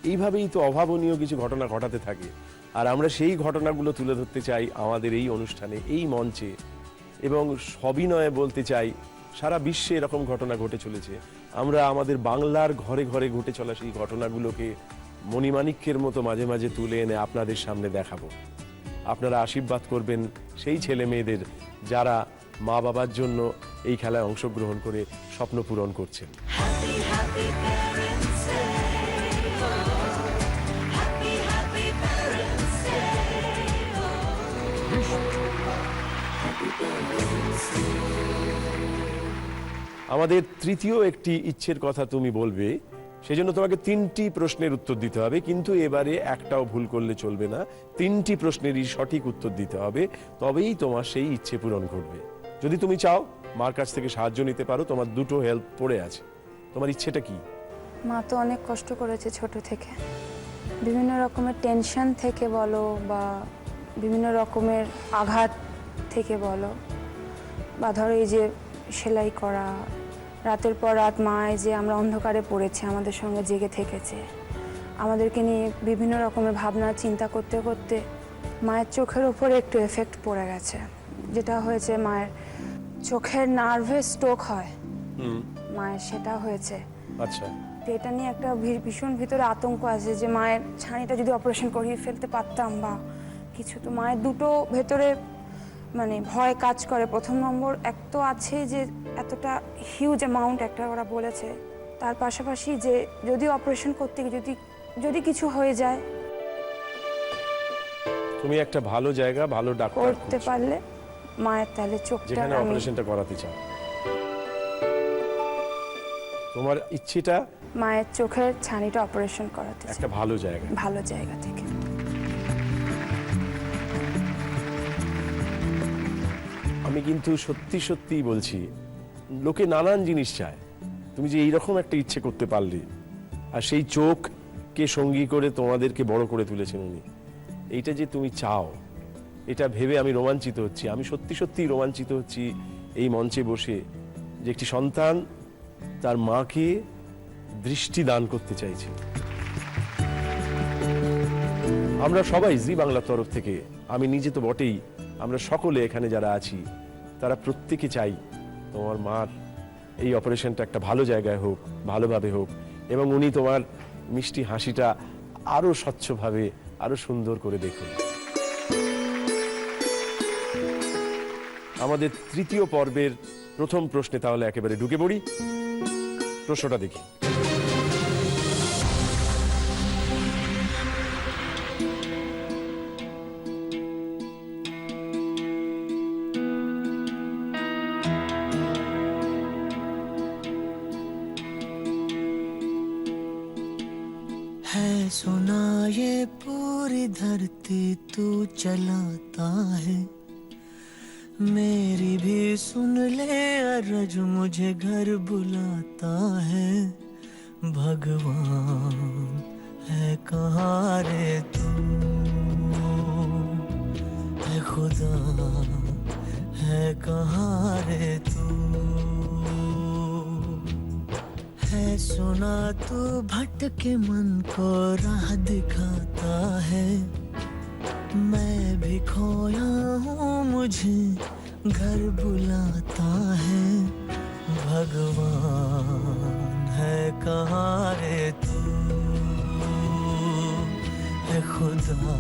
এইভাবেই তো অভাবনীয় কিছু ঘটনা ঘটাতে থাকে, আর আমরা সেই ঘটনাগুলো তুলে ধরতে চাই আমাদের এই অনুষ্ঠানে, এই মঞ্চে, এবং সবিনয়ে বলতে চাই সারা বিশ্বে এরকম ঘটনা ঘটে চলেছে। আমরা আমাদের বাংলার ঘরে ঘরে ঘটে চলা সেই ঘটনাগুলোকে মণিমাণিক্যের মতো মাঝে মাঝে তুলে এনে আপনাদের সামনে দেখাবো। আপনারা আশীর্বাদ করবেন সেই ছেলে মেয়েদের যারা মা বাবার জন্য এই খেলায় অংশগ্রহণ করে স্বপ্ন পূরণ করছেন। আমাদের তৃতীয় একটি ইচ্ছের কথা তুমি বলবে, সেজন্য তোমাকে 3টি প্রশ্নের উত্তর দিতে হবে, কিন্তু এবারে একটাও ভুল করলে চলবে না। 3টি প্রশ্নেরই সঠিক উত্তর দিতে হবে, তবেই তোমার সেই ইচ্ছে পূরণ ঘটবে। যদি তুমি চাও মার কাছ থেকে সাহায্য নিতে পারো, তোমার দুটো হেল্প পড়ে আছে। তোমার ইচ্ছেটা কি?
মা তো অনেক কষ্ট করেছে ছোট থেকে, বিভিন্ন রকমের টেনশন থেকে বলো বা বিভিন্ন রকমের আঘাত থেকে বলো, বা ধরো এই যে সেলাই করা, রাতের পর রাত মায় যে আমরা অন্ধকারে পড়েছে, আমাদের সঙ্গে জেগে থেকেছে, আমাদেরকে নিয়ে বিভিন্ন রকমের ভাবনা চিন্তা করতে করতে মায়ের চোখের ওপরে একটু এফেক্ট পড়ে গেছে, যেটা হয়েছে মায়ের চোখের নার্ভে স্ট্রোক হয় মায়ের, সেটা হয়েছে।
আচ্ছা,
তো এটা নিয়ে একটা ভীষণ ভিতরে আতঙ্ক আছে যে মায়ের ছানিটা যদি অপারেশন করিয়ে ফেলতে পারতাম বা কিছু, তো মায়ের দুটো ভেতরে মানে ভয় কাজ করে। প্রথম নম্বর এক তো আছে যে এতটা হিউজ অ্যামাউন্ট একটা ওরা বলেছে, তার পাশাপাশি যে যদি অপারেশন করতে গিয়ে যদি কিছু হয়ে যায়,
তুমি একটা ভালো জায়গা, ভালো ডাক্তার
করতে
খুঁজছো,
পারলে মায়ের তাহলে চোখটা
যেখানে
আমি
অপারেশনটা করাতে চাও। তোমার ইচ্ছেটা
মায়ের চোখের ছানিটা অপারেশন করাতে চাই,
একটা ভালো জায়গা।
ভালো জায়গা থেকে।
আমি কিন্তু সত্যি সত্যি বলছি, লোকে নানান জিনিস চায়, তুমি যে এইরকম একটা ইচ্ছে করতে পারলে, আর সেই চোখকে সঙ্গী করে তোমাদেরকে বড় করে তুলেছেন উনি, এইটা যে তুমি চাও, এটা ভেবে আমি রোমাঞ্চিত হচ্ছি। আমি সত্যি সত্যি রোমাঞ্চিত হচ্ছি এই মঞ্চে বসে, যে একটি সন্তান তার মাকে দৃষ্টি দান করতে চাইছে। আমরা সবাই জি বাংলার তরফ থেকে, আমি নিজে তো বটেই, আমরা সকলে এখানে যারা আছি তারা প্রত্যেকে চাই তোমার মার এই অপারেশনটা একটা ভালো জায়গায় হোক, ভালোভাবে হোক, এবং উনি তোমার মিষ্টি হাসিটা আরো স্বচ্ছভাবে আরো সুন্দর করে দেখুন। আমাদের তৃতীয় পর্বের প্রথম প্রশ্নে তাহলে একেবারে ঢুকে পড়ি। প্রশ্নটা দেখি।
है सुना ये पूरी धरती तू चलाता है, मेरी भी सुन ले अरज मुझे घर बुलाता है। भगवान है कहाँ रे तू, है खुदा है कहाँ रे तू, है सुना तू भटके मन को राह दिखाता है, मैं भी खोया हूँ मुझे घर बुलाता है। भगवान है कहाँ रे तू, है खुदा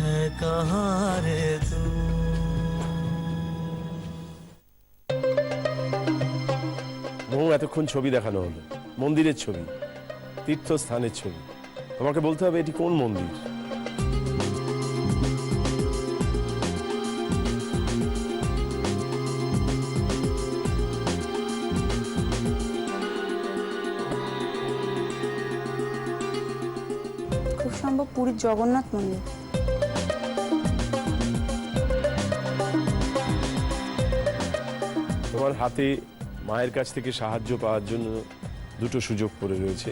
है कहाँ रे तू।
বহু এতক্ষণ ছবি দেখানো হলো, মন্দিরের ছবি, তীর্থস্থানের ছবি। তোমাকে বলতে হবে এটি কোন মন্দির।
খুব সম্ভব পুরীর জগন্নাথ মন্দির।
তোমার হাতে মায়ের কাছ থেকে সাহায্য পাওয়ার জন্য দুটো সুযোগ পড়ে রয়েছে।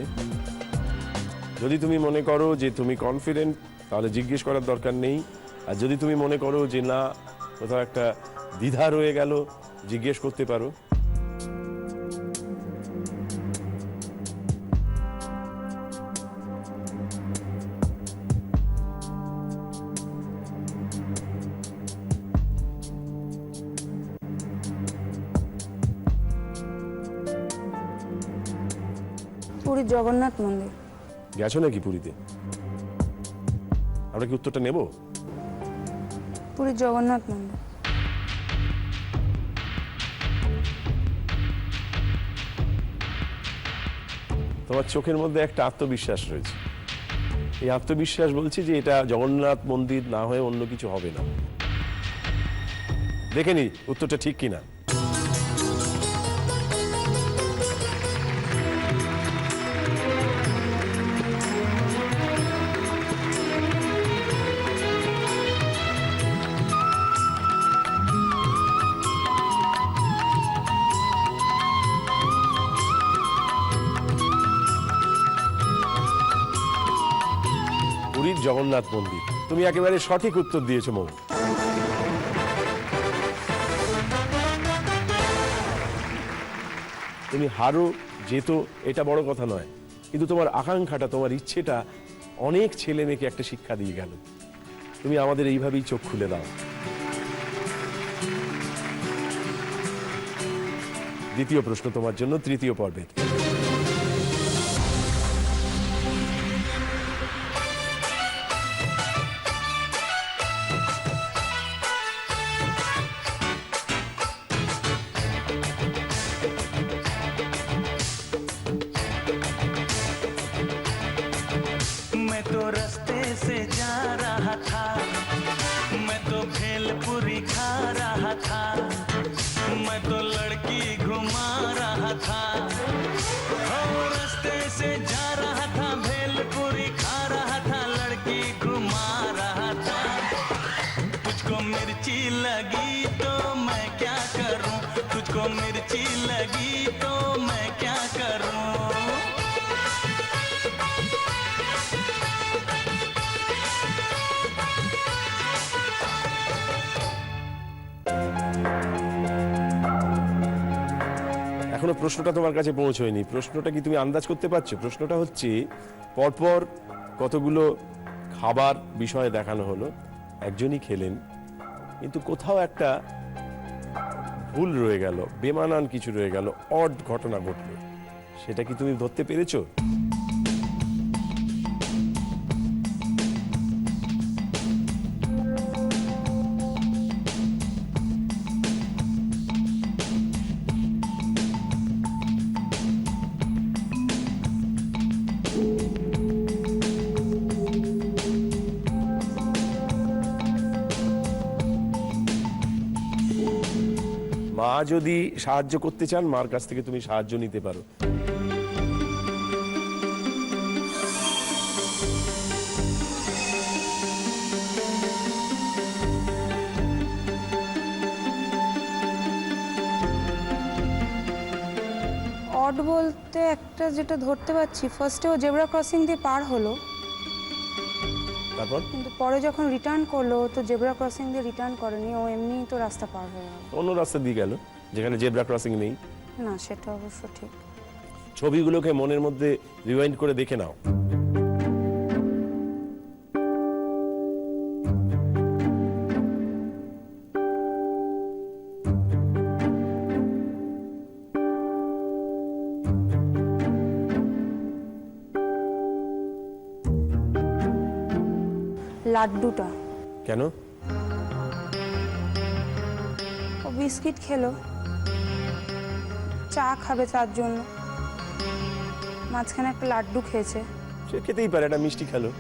যদি তুমি মনে করো যে তুমি কনফিডেন্ট, তাহলে জিজ্ঞেস করার দরকার নেই। আর যদি তুমি মনে করো যে না, কোথাও একটা দ্বিধা রয়ে গেল, জিজ্ঞেস করতে পারো।
পুরীর জগন্নাথ মন্দির।
গেছো নাকি পুরীতে? আমরা কি উত্তরটা নেব?
পুরীর জগন্নাথ মন্দির।
তোমার চোখের মধ্যে একটা আত্মবিশ্বাস রয়েছে। এই আত্মবিশ্বাস বলছে যে এটা জগন্নাথ মন্দির না হয়ে অন্য কিছু হবে না। দেখে নি উত্তরটা ঠিক কিনা। পুরীর জগন্নাথ মন্দির। তুমি একেবারে সঠিক উত্তর দিয়েছো মৌ। তুমি হারো যেত এটা বড় কথা নয়, কিন্তু তোমার আকাঙ্ক্ষাটা, তোমার ইচ্ছেটা অনেক ছেলে মেয়েকে একটা শিক্ষা দিয়ে গেল। তুমি আমাদের এইভাবেই চোখ খুলে দাও। দ্বিতীয় প্রশ্ন তোমার জন্য, তৃতীয় পর্বে।
मैं तो रास्ते से जा रहा था, मैं तो भेलपुरी खा रहा था, मैं तो लड़की घुमा रहा था। हो रास्ते से जा रहा था, भेलपुरी खा रहा था, लड़की घुमा रहा था। तुझको मिर्ची लगी तो मैं क्या करूं, तुझको मिर्ची लगी तो मैं क्या करूं।
এখনো প্রশ্নটা তোমার কাছে পৌঁছয়নি। প্রশ্নটা কি তুমি আন্দাজ করতে পারছো? প্রশ্নটা হচ্ছে, পরপর কতগুলো খাবার বিষয়ে দেখানো হলো, একজনই খেলেন, কিন্তু কোথাও একটা ভুল রয়ে গেল, বেমানান কিছু রয়ে গেল, অড ঘটনা ঘটলো। সেটা কি তুমি ধরতে পেরেছো? মা যদি সাহায্য করতে চান, মার কাছ থেকে তুমি সাহায্য নিতে পারো।
অড বলতে একটা যেটা ধরতে পারছি, ফার্স্টে ও জেব্রা ক্রসিং দিয়ে পার হলো,
তারপর
কিন্তু পরে যখন রিটার্ন করলো, ও তো জেব্রা ক্রসিং দিয়ে রিটার্ন করেনি, ও এমনিই তো রাস্তা পার হয়ে গেল।
অন্য রাস্তা দিয়ে গেল যেখানে জেব্রা ক্রসিং নেই।
না, সেটা অবশ্য ঠিক।
ছবিগুলোকে মনের মধ্যে রিওয়াইন্ড করে দেখে নাও।
লাড্ডুটা
কেন?
ও বিস্কিট খেলো, চা খাবে তার জন্য, মাঝখানে একটা লাড্ডু খেয়েছে।
সে খেতেই পারে, একটা মিষ্টি খেলো,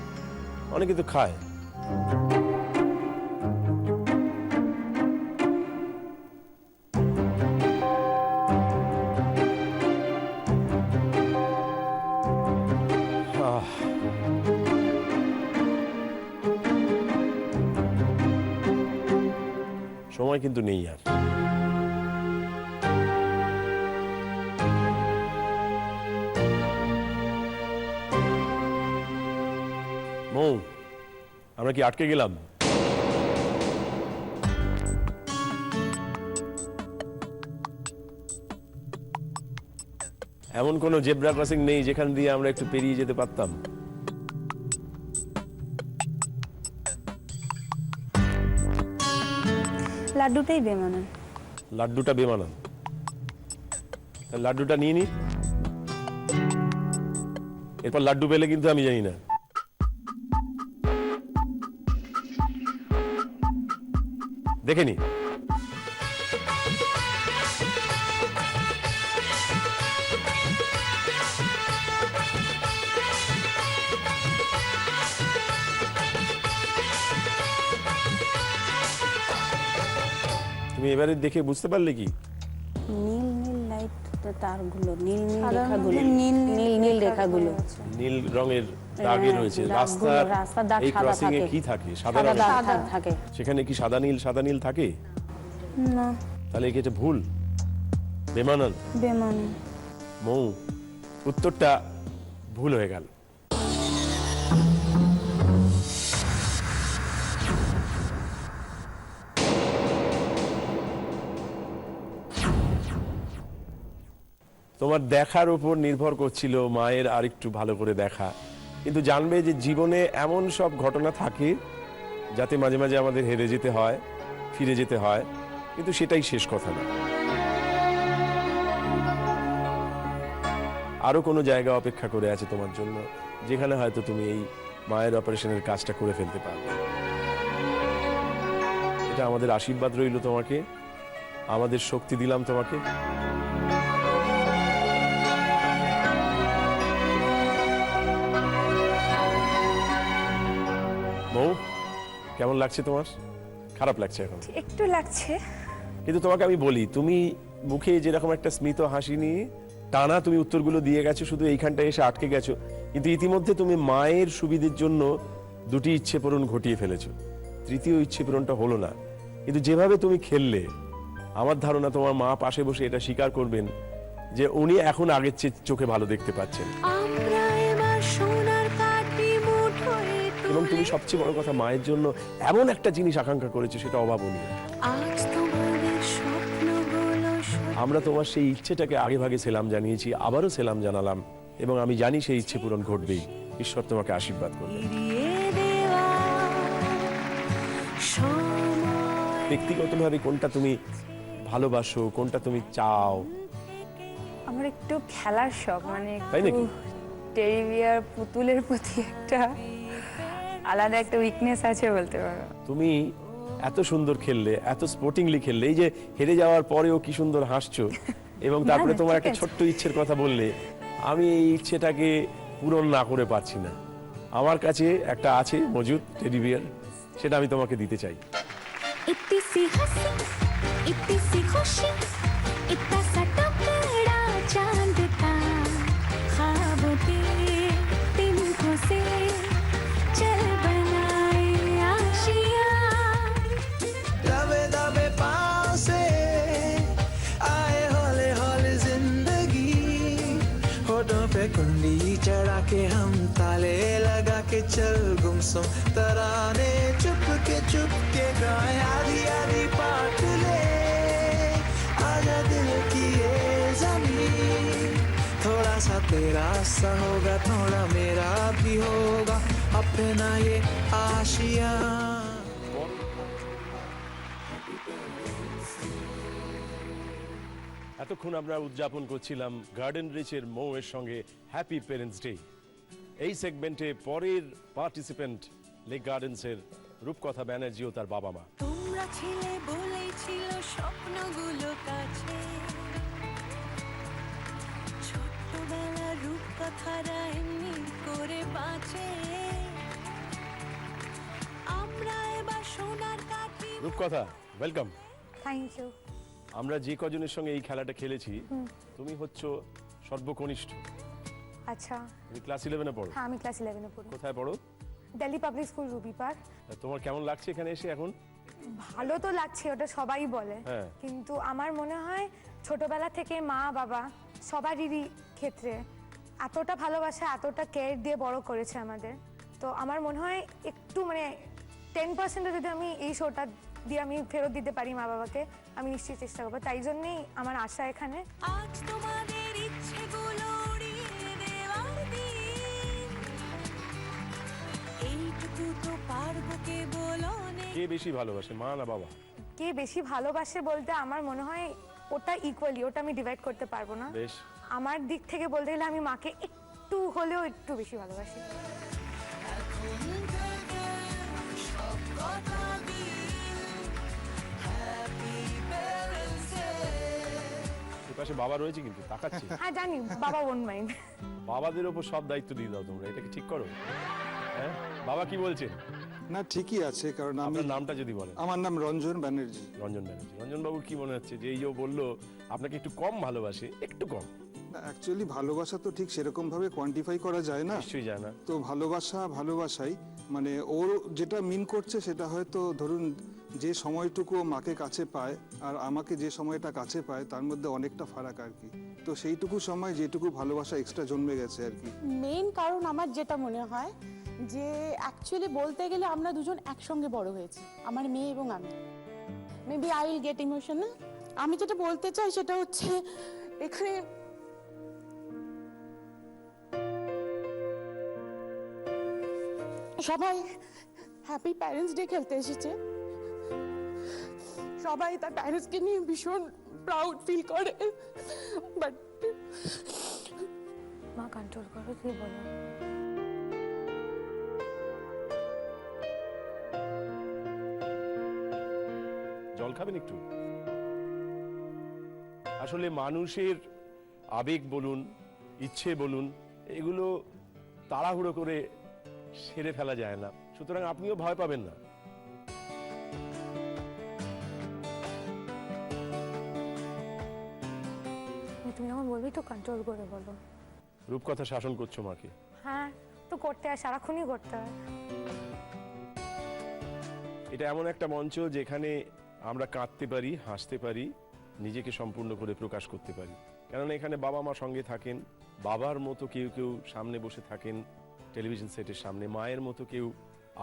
অনেকে তো খায়। সময় কিন্তু নেই আর। মৌ, আমরা কি আটকে গেলাম? এমন কোন জেব্রা ক্রসিং নেই যেখান দিয়ে আমরা একটু পেরিয়ে যেতে পারতাম?
লাড্ডুটাই বেমানান।
লাড্ডুটা বেমানান? লাড্ডুটা নিয়ে নি, এরপর লাড্ডু পেলে কিন্তু আমি জানি না। দেখে নি। তুমি এবারে দেখে বুঝতে পারলে কি?
নীল নীল লাইট তারগুলো, নীল নীল
সাধারণত
রেখাগুলো,
নীল
নীল নীল রেখাগুলো,
নীল রঙের দাগে রয়েছে। রাস্তার
রাস্তার দাগ
এই
সাদা
ক্রসিং এ
থাকে।
কি থাকে? সাদা
সাদা
রঙের।
দাগ থাকে।
সেখানে কি সাদা নীল থাকে?
না,
তাহলে কি এটা ভুল, বেমানান?
বেমানান।
মৌ, উত্তরটা ভুল হয়ে গেল। তোমার দেখার উপর নির্ভর করছিল মায়ের আরেকটু ভালো করে দেখা, কিন্তু জানবে যে জীবনে এমন সব ঘটনা থাকে যাতে মাঝে মাঝে আমাদের হেরে যেতে হয়, ফিরে যেতে হয়, কিন্তু সেটাই শেষ কথা না। আরো কোনো জায়গা অপেক্ষা করে আছে তোমার জন্য, যেখানে হয়তো তুমি এই মায়ের অপারেশনের কাজটা করে ফেলতে পারবে। এটা আমাদের আশীর্বাদ রইল তোমাকে, আমাদের শক্তি দিলাম তোমাকে। মৌ, কেমন লাগছে তোমার? খারাপ লাগছে এখন?
একটু লাগছে।
কিন্তু তোমাকে আমি বলি, তুমি মুখে যেরকম একটা স্মিত হাসি নিয়ে টানা তুমি উত্তরগুলো দিয়ে গেছো, শুধু এইখানটায় এসে আটকে গেছো, কিন্তু ইতিমধ্যে তুমি মায়ের সুবিধের জন্য দুটি ইচ্ছে পূরণ ঘটিয়ে ফেলেছো। তৃতীয় ইচ্ছে পূরণটা হলো না, কিন্তু যেভাবে তুমি খেললে, আমার ধারণা তোমার মা পাশে বসে এটা স্বীকার করবেন যে উনি এখন আগের চেয়ে চোখে ভালো দেখতে পাচ্ছেন।
আমরা এবার সোনার কাঠি মুঠোয়
এবং তুমি সবচেয়ে বড় কথা, মায়ের জন্য এমন একটা জিনিস আকাঙ্ক্ষা করেছো, সেটা অভাবনীয়।
আজ তোমাদের স্বপ্নগুলো
আমরা তোমার সেই ইচ্ছেটাকে আগে ভাগে সেলাম জানিয়েছি, আবারও সেলাম জানালাম, এবং আমি জানি সেই ইচ্ছে পূরণ ঘটবেই। ঈশ্বর তোমাকে আশীর্বাদ করবে।
ফিরিয়ে দেওয়া সময়।
ব্যক্তিগতভাবে কোনটা তুমি ভালোবাসো, কোনটা তুমি চাও?
আমার একটু খেলার শখ, মানে
তাই নাকি?
টেডি বিয়ার পুতুলের প্রতি একটা আলাদা একটা উইকনেস আছে বলতে পারো।
তুমি এত সুন্দর খেললে, এত স্পোর্টিংলি খেললে, এই যে হেরে যাওয়ার পরেও কি সুন্দর হাসছো, এবং তারপরে
না,
তোমার
ঠিক
একটা
আছে।
ছোট্ট ইচ্ছের কথা বললে। আমি এই ইচ্ছেটাকে পূরণ না করে পারছি না। আমার কাছে একটা আছে মজুদ টেডি বিয়ার, সেটা আমি তোমাকে দিতে চাই।
इतनी सी हंसी इतनी सी खुशी इतना सा टुकड़ा चांद का ख्वाबों के तिनकों से चल बनाए आशियाँ
दबे दबे पाँव से आए हौले हौले जिंदगी, होठों पे कुंडी चढ़ा के हम ताले लगा के चल गुमसुम तराने चुप के गाए आधी आधी पाट ले आजा दिल की ये ज़मीन, थोड़ा सा तेरा सा होगा थोड़ा मेरा भी होगा अपना ये आशियाँ।
এতক্ষণ আমরা উদযাপন করছিলাম গার্ডেন রিচের মৌয়ের সঙ্গে হ্যাপি প্যারেন্টস ডে। এই সেগমেন্টে পরের পার্টিসিপেন্ট লেক গার্ডেন্সের রূপকথা ব্যানার্জি ও তার বাবা মা।
তোমরা ছিলে বলেই ছিল স্বপ্নগুলো কাছে ছোট্টবেলা রূপকথারা এমনি করে বাঁচে আমরা এবার সোনার কাঠি
রূপকথা, ওয়েলকাম।
Thank you.
আমরা যে কজনের সঙ্গে এই খেলাটা খেলেছি, তুমি হচ্ছ সর্বকনিষ্ঠ।
আচ্ছা,
তুমি ক্লাস 11-এ পড়ো?
হ্যাঁ, আমি ক্লাস 11-এ পড়ি।
কোথায় পড়ো?
Delhi public school, Ruby park.
তোমার কেমন লাগছে এখানে এসে এখন?
ভালো তো লাগছে, ওটা সবাই বলে,
হ্যাঁ।
কিন্তু আমার মনে হয় ছোটবেলা থেকে মা বাবা সবারই ক্ষেত্রে এতটা ভালোবাসা, এতটা কেয়ার দিয়ে বড় করেছে আমাদের। তো আমার মনে হয় একটু মানে 10% যদি আমি এই শোটা দিয়ে আমি ফেরত দিতে পারি মা বাবাকে, আমি নিশ্চয়ই চেষ্টা করবো। তাই জন্যই আমার আশা এখানে।
আজ তোমাদের ইচ্ছেগুলো উড়িয়ে দেওয়ার দিন এইটুকু তো পারবো কেবল অনেক।
কে বেশি ভালোবাসে, মা না বাবা?
কে বেশি ভালোবাসে বলতে আমার মনে হয় ওটা ইকুয়ালি, ওটা আমি ডিভাইড করতে পারবো না।
বেশ,
আমার দিক থেকে বলতে গেলে আমি মাকে একটু হলেও একটু বেশি ভালোবাসি।
পাশে বাবা রয়েছে কিন্তু তাকাচ্ছে।
হ্যাঁ জানি, বাবা ওন্ট মাইন্ড।
বাবাদের ওপর সব দায়িত্ব দিয়ে দাও তোমরা, এটা কি ঠিক করো? হ্যাঁ, বাবা কি বলছেন?
না, ঠিকই আছে, কারণ আমি,
আপনার নামটা যদি বলেন।
আমার নাম রঞ্জন ব্যানার্জি।
রঞ্জন ব্যানার্জি। রঞ্জন বাবু, কি মনে হচ্ছে যে এই যে বললো আপনাকে একটু কম ভালোবাসে, একটু কম?
অ্যাকচুয়ালি ভালোবাসা তো ঠিক সেরকম ভাবে কোয়ান্টিফাই করা যায় না।
নিশ্চয়ই যায় না।
তো ভালোবাসাই, মানে ওর যেটা মিন করছে সেটা হয়তো ধরুন যে সময়টুকু মাকে কাছে পায় আর আমাকে যে সময়টা কাছে পায় তার মধ্যে অনেকটা ফারাক আর কি। তো সেইটুকু সময় যেটুকু ভালোবাসা এক্সট্রা জন্মে গেছে আর কি।
মেইন কারণ আমার যেটা মনে হয় যে অ্যাকচুয়ালি বলতে গেলে আমরা দুজন একসঙ্গে বড় হয়েছি, আমার মেয়ে এবং আমি। Maybe I will get emotional. আমি যেটা বলতে চাই সেটা হচ্ছে এখানে সবাই হ্যাপি প্যারেন্টস ডে খেলতে এসেছে, সবাই তার প্যারেন্টসকে নিয়ে ভীষণ প্রাউড ফিল করে, বাট
মা কন্ট্রোল করো, কি বলো?
জল খাবেন একটু? আসলে মানুষের আবেগ বলুন, ইচ্ছে বলুন, এগুলো তাড়াহুড়ো করে সেরে ফেলা যায় না, সুতরাং আপনিও ভয় পাবেন না।
তুমি যখন বলবি তো কন্ট্রোল করে বলো।
রূপকথা শাসন করছো মাকে।
হ্যাঁ, তো করতে হয়, সারাক্ষণই করতে হয়।
এটা এমন একটা মঞ্চ যেখানে আমরা কাঁদতে পারি, হাসতে পারি, নিজেকে সম্পূর্ণ করে প্রকাশ করতে পারি। কেননা এখানে বাবা মা সঙ্গে থাকেন, বাবার মতো কেউ কেউ সামনে বসে থাকেন টেলিভিশন সেটের সামনে, মায়ের মতো কেউ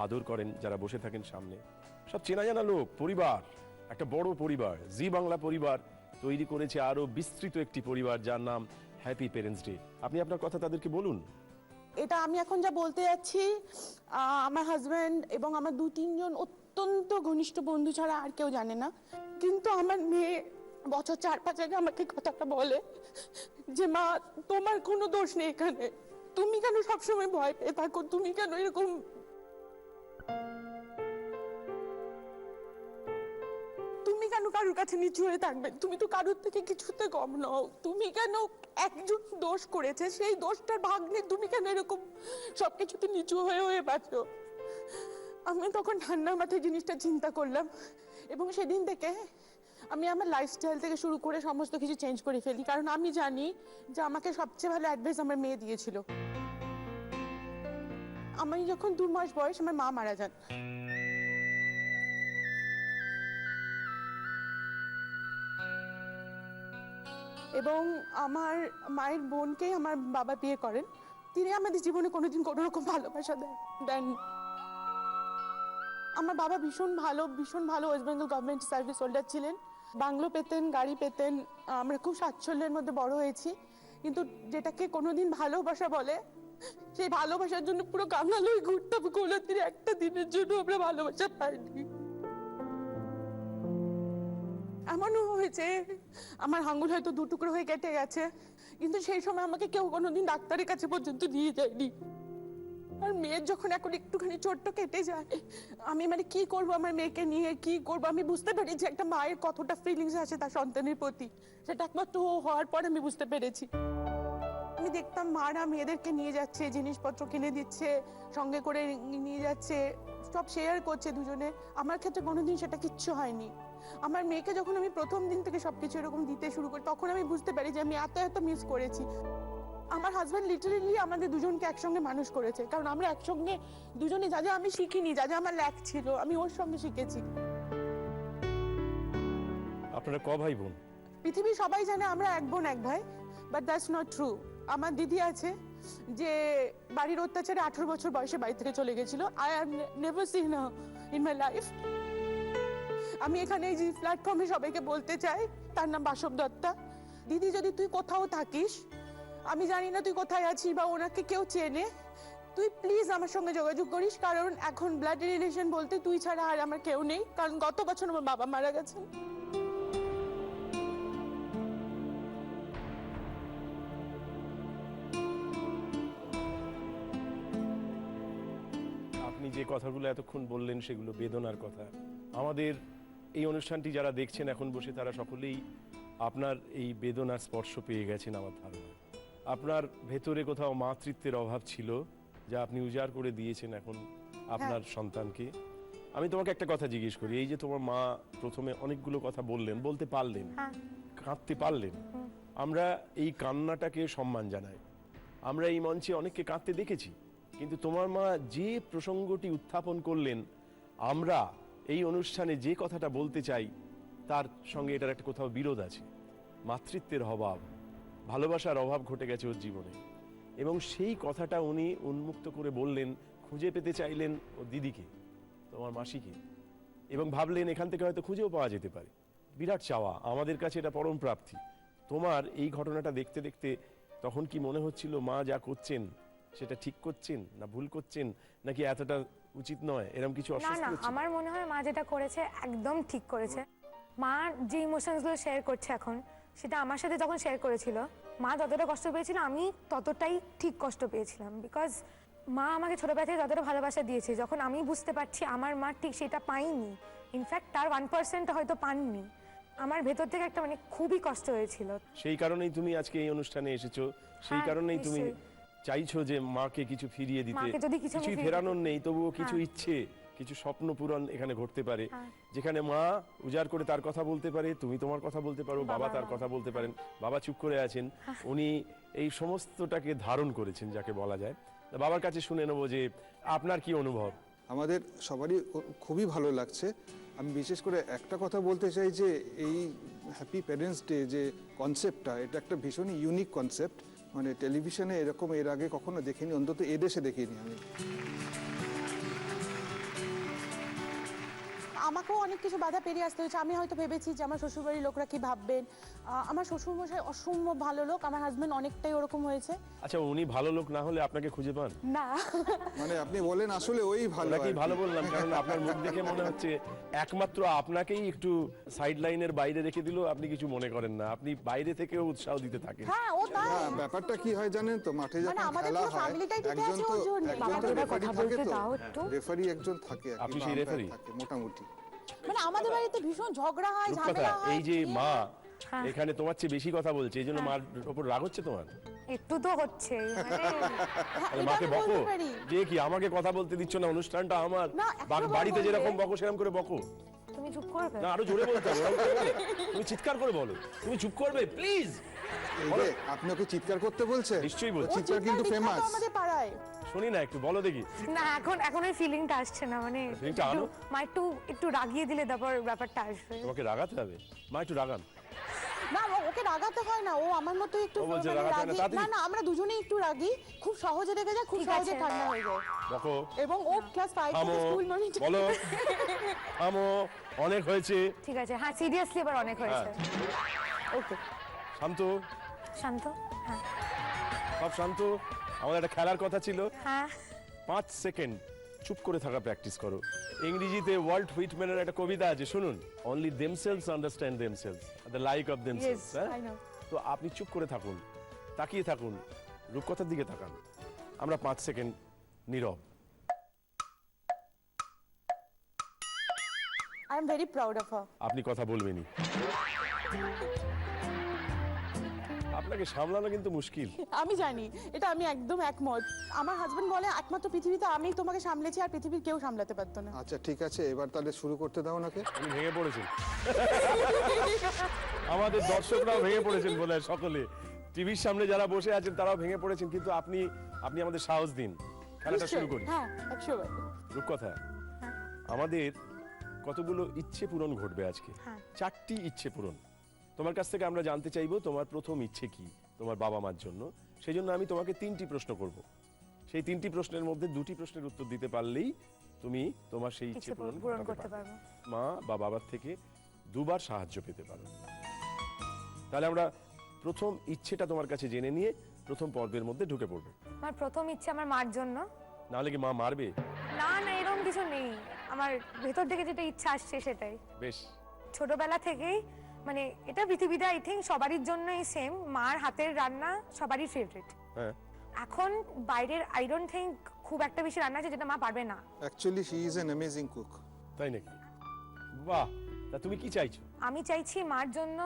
আদর করেন যারা বসে থাকেন সামনে। সব চেনা জানা লোক, পরিবার, একটা বড় পরিবার। জি বাংলা পরিবার তৈরি করেছে আরো বিস্তৃত একটি পরিবার যার নাম হ্যাপি প্যারেন্টস ডে। আপনি আপনার কথা তাদেরকে বলুন।
এটা আমি এখন যা বলতে যাচ্ছি, আমার হাজব্যান্ড এবং আমার 2-3 জন অত্যন্ত ঘনিষ্ঠ বন্ধু ছাড়া আর কেউ জানে না। কিন্তু আমার মেয়ে বছর 4-5 আগে আমাকে কথাটা বলে যে মা, তোমার কোনো দোষ নেই এখানে, তুমি কেন সবসময় ভয় পেয়ে থাকো, তুমি কেন এরকম, তুমি কেন কারোর কাছে নিচু হয়ে থাকবে, তুমি তো কারোর থেকে কিছুতে কম নও, তুমি কেন একজন দোষ করেছে সেই দোষটার ভাগ নিয়ে তুমি কেন এরকম সবকিছুতে নিচু হয়ে হয়ে বাঁচো। আমি তখন ঠান্ডা মাথায় জিনিসটা চিন্তা করলাম এবং সেদিন থেকে আমি আমার লাইফস্টাইল থেকে শুরু করে সমস্ত কিছু চেঞ্জ করে ফেলি, কারণ আমি জানি যে আমাকে সবচেয়ে ভালো অ্যাডভাইস আমার মেয়ে দিয়েছিল। আমি যখন 2 মাস বয়স আমার মা মারা যান। এবং আমার মায়ের বোনকেই আমার বাবা বিয়ে করেন। তিনি আমাদের জীবনে কোনোদিন কোনো রকম ভালোবাসা দেন। আমার বাবা ভীষণ ভালো West Bengal government service holder ছিলেন, বাংলো পেতেন, গাড়ি পেতেন, আমরা খুব স্বাচ্ছন্দ্যের মধ্যে বড় হয়েছি। কিন্তু যেটাকে কোনোদিন ভালোবাসা বলে, সেই ভালোবাসার জন্য পুরো কাঙালই ঘুরতাম, কোনোদিন একটা দিনের জন্য আমরা ভালোবাসা পাইনি। এমনও হয়েছে আমার আঙুল হয়তো 2 টুকরো হয়ে কেটে গেছে, কিন্তু সেই সময় আমাকে কেউ কোনোদিন ডাক্তারের কাছে পর্যন্ত নিয়ে যায়নি। আর মেয়ের যখন এখন একটুখানি চোটটা কেটে যায়, আমি মানে কি করব, আমার মেয়েকে নিয়ে কি করব, আমি বুঝতে পারি যে একটা মায়ের কতটা ফিলিংস আছে তার সন্তানের প্রতি। সেটা একমাত্র হওয়ার পর আমি বুঝতে পেরেছি। আমি দেখতাম মারা মেয়েদেরকে নিয়ে যাচ্ছে, জিনিসপত্র কিনে দিচ্ছে, সঙ্গে করে নিয়ে যাচ্ছে, সব শেয়ার করছে দুজনে। আমার ক্ষেত্রে কোনোদিন সেটা কিচ্ছু হয়নি। আমার মেয়েকে যখন আমি প্রথম দিন থেকে সবকিছু এরকম দিতে শুরু করি, তখন আমি বুঝতে পারি যে আমি এত মিস করেছি। আমার হাজব্যান্ড লিটারেলি আমাদের দুজনকে একসঙ্গে মানুষ করেছে, কারণ আমরা একসঙ্গে দুজনে যা যা আমি শিখিনি, যা যা আমার ল্যাক ছিল, আমি ওর সঙ্গে শিখেছি।
আপনারা ক ভাই বোন?
পৃথিবী সবাই জানে আমরা 1 বোন 1 ভাই, বাট দ্যাটস নট ট্রু। আমার দিদি আছে যে বাড়ির অত্যাচারে 18 বছর বয়সে বাড়ি থেকে চলে গেছিল। I have never seen her in my life. আমি এখানে এই যে প্ল্যাটফর্মে সবাইকে বলতে চাই, তার নাম বাসব দত্তা। দিদি, যদি তুই কোথাও থাকিস, আমি জানি না তুই কোথায় আছিস বা ওনাকে কেউ চেনে, তুই প্লিজ আমার সঙ্গে যোগাযোগ করিস, কারণ এখন ব্লাড রিলেশন বলতে তুই ছাড়া আর আমার কেউ নেই, কারণ গত বছর আমার বাবা মারা গেছেন।
আপনি যে কথাগুলো এতক্ষণ বললেন সেগুলো বেদনার কথা। আমাদের এই অনুষ্ঠানটি যারা দেখছেন এখন বসে, তারা সকলেই আপনার এই বেদনার স্পর্শ পেয়ে গেছেন আমার ধারণা। আপনার ভেতরে কোথাও মাতৃত্বের অভাব ছিল, যা আপনি উজাড় করে দিয়েছেন এখন আপনার সন্তানকে। আমি তোমাকে একটা কথা জিজ্ঞেস করি, এই যে তোমার মা প্রথমে অনেকগুলো কথা বললেন, বলতে পারলেন, কাঁদতে পারলেন, আমরা এই কান্নাটাকে সম্মান জানাই। আমরা এই মঞ্চে অনেককে কাঁদতে দেখেছি, কিন্তু তোমার মা যে প্রসঙ্গটি উত্থাপন করলেন, আমরা এই অনুষ্ঠানে যে কথাটা বলতে চাই তার সঙ্গে এটার একটা কোথাও বিরোধ আছে। মাতৃত্বের অভাব, ভালোবাসার অভাব ঘটে গেছে ওর জীবনে, এবং সেই কথাটা উনি উন্মুক্ত করে বললেন, খুঁজে পেতে চাইলেন ও দিদিকে, তোমার মাসিকে, এবং ভাবলেন এখান থেকে হয়তো খুঁজেও পাওয়া যেতে পারে। বিরাট চাওয়া, আমাদের কাছে এটা পরম প্রাপ্তি। তোমার এই ঘটনাটা দেখতে দেখতে তখন কি মনে হচ্ছিল মা যা করছেন সেটা ঠিক করছেন না ভুল করছেন নাকি এতটা উচিত নয়, এরকম কিছু
না
অস্বস্তি
না,
হচ্ছে?
আমার মনে হয় মা যেটা করেছে একদম ঠিক করেছে। মা যে ইমোশনসগুলো শেয়ার করছে এখন, সেটা আমার সাথে যখন শেয়ার করেছিল, মা যতটা কষ্ট পেয়েছিল আমি ততটাই ঠিক কষ্ট পেয়েছিলাম। বিকজ মা আমাকে ছোটবেলা থেকে যতটা ভালোবাসা দিয়েছে, যখন আমি বুঝতে পারছি আমার মা ঠিক সেটা পাইনি, ইনফ্যাক্ট তার 1% হয়তো পাননি, আমার ভেতর থেকে একটা মানে খুবই কষ্ট হয়েছিল।
সেই কারণেই তুমি আজকে এই অনুষ্ঠানে এসেছো, সেই
হ্যাঁ,
কারণেই তুমি
নিশ্চয়ই।
চাইছো যে মাকে কিছু ফিরিয়ে দিতে।
মাকে যদি কিছু আমি
কিছুই
ফিরিয়ে
ফেরানোর নেই, তবুও কিছু ইচ্ছে, কিছু স্বপ্ন পূরণ এখানে ঘটতে পারে, যেখানে মা উজাড় করে তার কথা বলতে পারে, তুমি তোমার কথা বলতে পারো, বাবা তার কথা বলতে পারেন। বাবা চুপ করে আছেন, উনি এই সমস্তটাকে ধারণ করেছেন যাকে বলা যায়। তা বাবার কাছে শুনে নেবো যে আপনার কি অনুভব।
আমাদের সবারই খুবই ভালো লাগছে। আমি বিশেষ করে একটা কথা বলতে চাই যে এই হ্যাপি প্যারেন্টস ডে যে কনসেপ্টটা, এটা একটা ভীষণই ইউনিক কনসেপ্ট। মানে টেলিভিশনে এরকম এর আগে কখনো দেখিনি, অন্তত এদেশে দেখিনি আমি।
আমাকেও অনেক কিছু বাধা পেরিয়ে আসতে হয়েছে। আমি হয়তো ভেবেছি যে আমার শ্বশুরবাড়ির লোকরা কি ভাববেন। আমার শ্বশুরমশাই অসম্ভব ভালো লোক, আমার হাজবেন্ড অনেকটাই ওরকম হয়েছে।
আচ্ছা, উনি ভালো লোক না হলে আপনাকে খুঁজে পান?
না,
মানে আপনি বলেন আসলে ওই ভালো।
ওনাকেই
আর কি।
ভালো বললাম, কারণ আপনার মুখ দেখে মনে হচ্ছে একমাত্র আপনাকেই একটু সাইড লাইনের বাইরে রেখে দিল, আপনি কিছু মনে করেন না, আপনি বাইরে থেকেও উৎসাহ দিতে থাকেন।
হ্যাঁ ও তাই।
না, ব্যাপারটা কি হয় জানেন তো, মাঠে যখন
আমাদের
খেলা
পুরো
হয়
ফ্যামিলিটাই টিকে
একজন
আছে
তো
ওর জন্য।
রেফারি থাকে তো,
দাও একটু।
রেফারি একজন থাকে আর কি,
আপনি
বা
সেই
umpire
রেফারি?
থাকে মোটামুটি।
মানে আমাদের বাড়িতে ভীষণ ঝগড়া হয়,
রূপকথা,
ঝামেলা হয়।
এই যে মা এখানে তোমার চেয়ে বেশি কথা বলছে, এই জন্য মার ওপর রাগ হচ্ছে তোমার?
একটু তো হচ্ছে মানে
তাহলে মাকে বকো যে কি আমাকে কথা বলতে দিচ্ছ না, অনুষ্ঠানটা আমার।
না, একশোবার
বাড়িতে
বলবে।
যেরকম বকো সেরকম করে বকো।
তুমি চুপ করবে?
না, আরো জোরে বলতে হবে, ওরকম করে বলো। তুমি চিৎকার করে বলো, তুমি চুপ করবে প্লিজ।
এই যে আপনি ওকে চিৎকার করতে বলছেন?
নিশ্চয়ই বলছি।
চিৎকার কিন্তু ফেমাস।
আমাদের পাড়ায়
শুনি না, একটু বলো দেখি।
না, এখন ওই ফিলিংটা আসছে না, মানে
ফিলিংটা আনো।
মা একটু রাগিয়ে দিলে তারপর ব্যাপারটা আসবে।
তোমাকে রাগাতে হবে? মা একটু রাগান।
না, ওকে রাগাতে হয় না, ও আমার মতো একটু
ও বলছে
মানে
রাগাতে হয় না,
রাগী।
তাড়াতাড়ি।
না না, আমরা দুজনেই একটু রাগী, খুব সহজে রেগে যায়, খুব
ঠিক
সহজে
আছে।
ঠান্ডা হয়ে যায়।
বকো,
এবং ও ক্লাস 5
থামো,
থেকে স্কুল মনিটর।
বলো, থামো, অনেক হয়েছে।
ঠিক আছে, হ্যাঁ সিরিয়াসলি এবার অনেক হয়েছে।
ওকে,
শান্ত,
শান্ত। হ্যাঁ
সব শান্ত। আমাদের একটা খেলার কথা ছিল,
হ্যাঁ
5 সেকেন্ড চুপ করে থাকা প্র্যাকটিস করো। ইংরেজিতে ওয়াল্ট হুইটম্যানের একটা কবিতা আছে, শুনুন। Only themselves understand themselves, the like of themselves.
I know.
তো আপনি চুপ করে থাকুন, তাকিয়ে থাকুন, রূপকথার দিকে তাকান। আমরা 5 সেকেন্ড নীরব।
I am very proud of her.
আপনি কথা বলবেনই। আপনাকে সামলানো কিন্তু মুশকিল।
আমি জানি, এটা আমি একদম একমত। আমার হাজবেন্ড বলে একমাত্র পৃথিবীতে আমি তোমাকে সামলেছি, আর পৃথিবীর কেউ সামলাতে পারতো না।
আচ্ছা ঠিক আছে, এবার তাহলে শুরু করতে দাও ওনাকে।
উনি ভেঙে পড়েছেন। আমাদের দর্শকরাও ভেঙে পড়েছেন বলে, সকলে টিভির সামনে যারা বসে আছেন তারাও ভেঙে পড়েছেন, কিন্তু আপনি আমাদের সাহস দিন, খেলাটা শুরু করি।
হ্যাঁ 100বার।
রূপকথা, আমাদের কতগুলো ইচ্ছে পূরণ ঘটবে আজকে। 4টি ইচ্ছে পূরণ। তোমার কাছ থেকে আমরা জানতে চাইবো তোমার প্রথম ইচ্ছে কি তোমার বাবা মার জন্য। সেই জন্য আমি তোমাকে 3টি প্রশ্ন করব। সেই 3টি প্রশ্নের মধ্যে 2টি প্রশ্নের উত্তর দিতে পারলেই তুমি তোমার সেই ইচ্ছে পূরণ
করতে পারবো।
মা বা বাবার থেকে 2বার সাহায্য পেতে পারো। তাহলে আমরা প্রথম ইচ্ছেটা তোমার কাছে জেনে নিয়ে প্রথম পর্বের মধ্যে ঢুকে পড়বো।
আমার প্রথম ইচ্ছে আমার মার জন্য।
নাহলে কি মা মারবে?
না না, এরকম কিছু নেই, আমার ভেতর থেকে যেটা ইচ্ছা আসছে সেটাই।
বেশ।
ছোটবেলা থেকেই মানে এটা পৃথিবীতে আই থিঙ্ক সবারই জন্যই সেম, মার হাতের রান্না সবারই ফেভারিট।
হ্যাঁ,
এখন বাইরের আই ডোন্ট থিঙ্ক খুব একটা বেশি রান্না আছে যেটা মা পারবে না।
Actually she is an amazing cook.
তাই নাকি? বাহ, তা তুমি কি চাইছো?
আমি চাইছি মার জন্য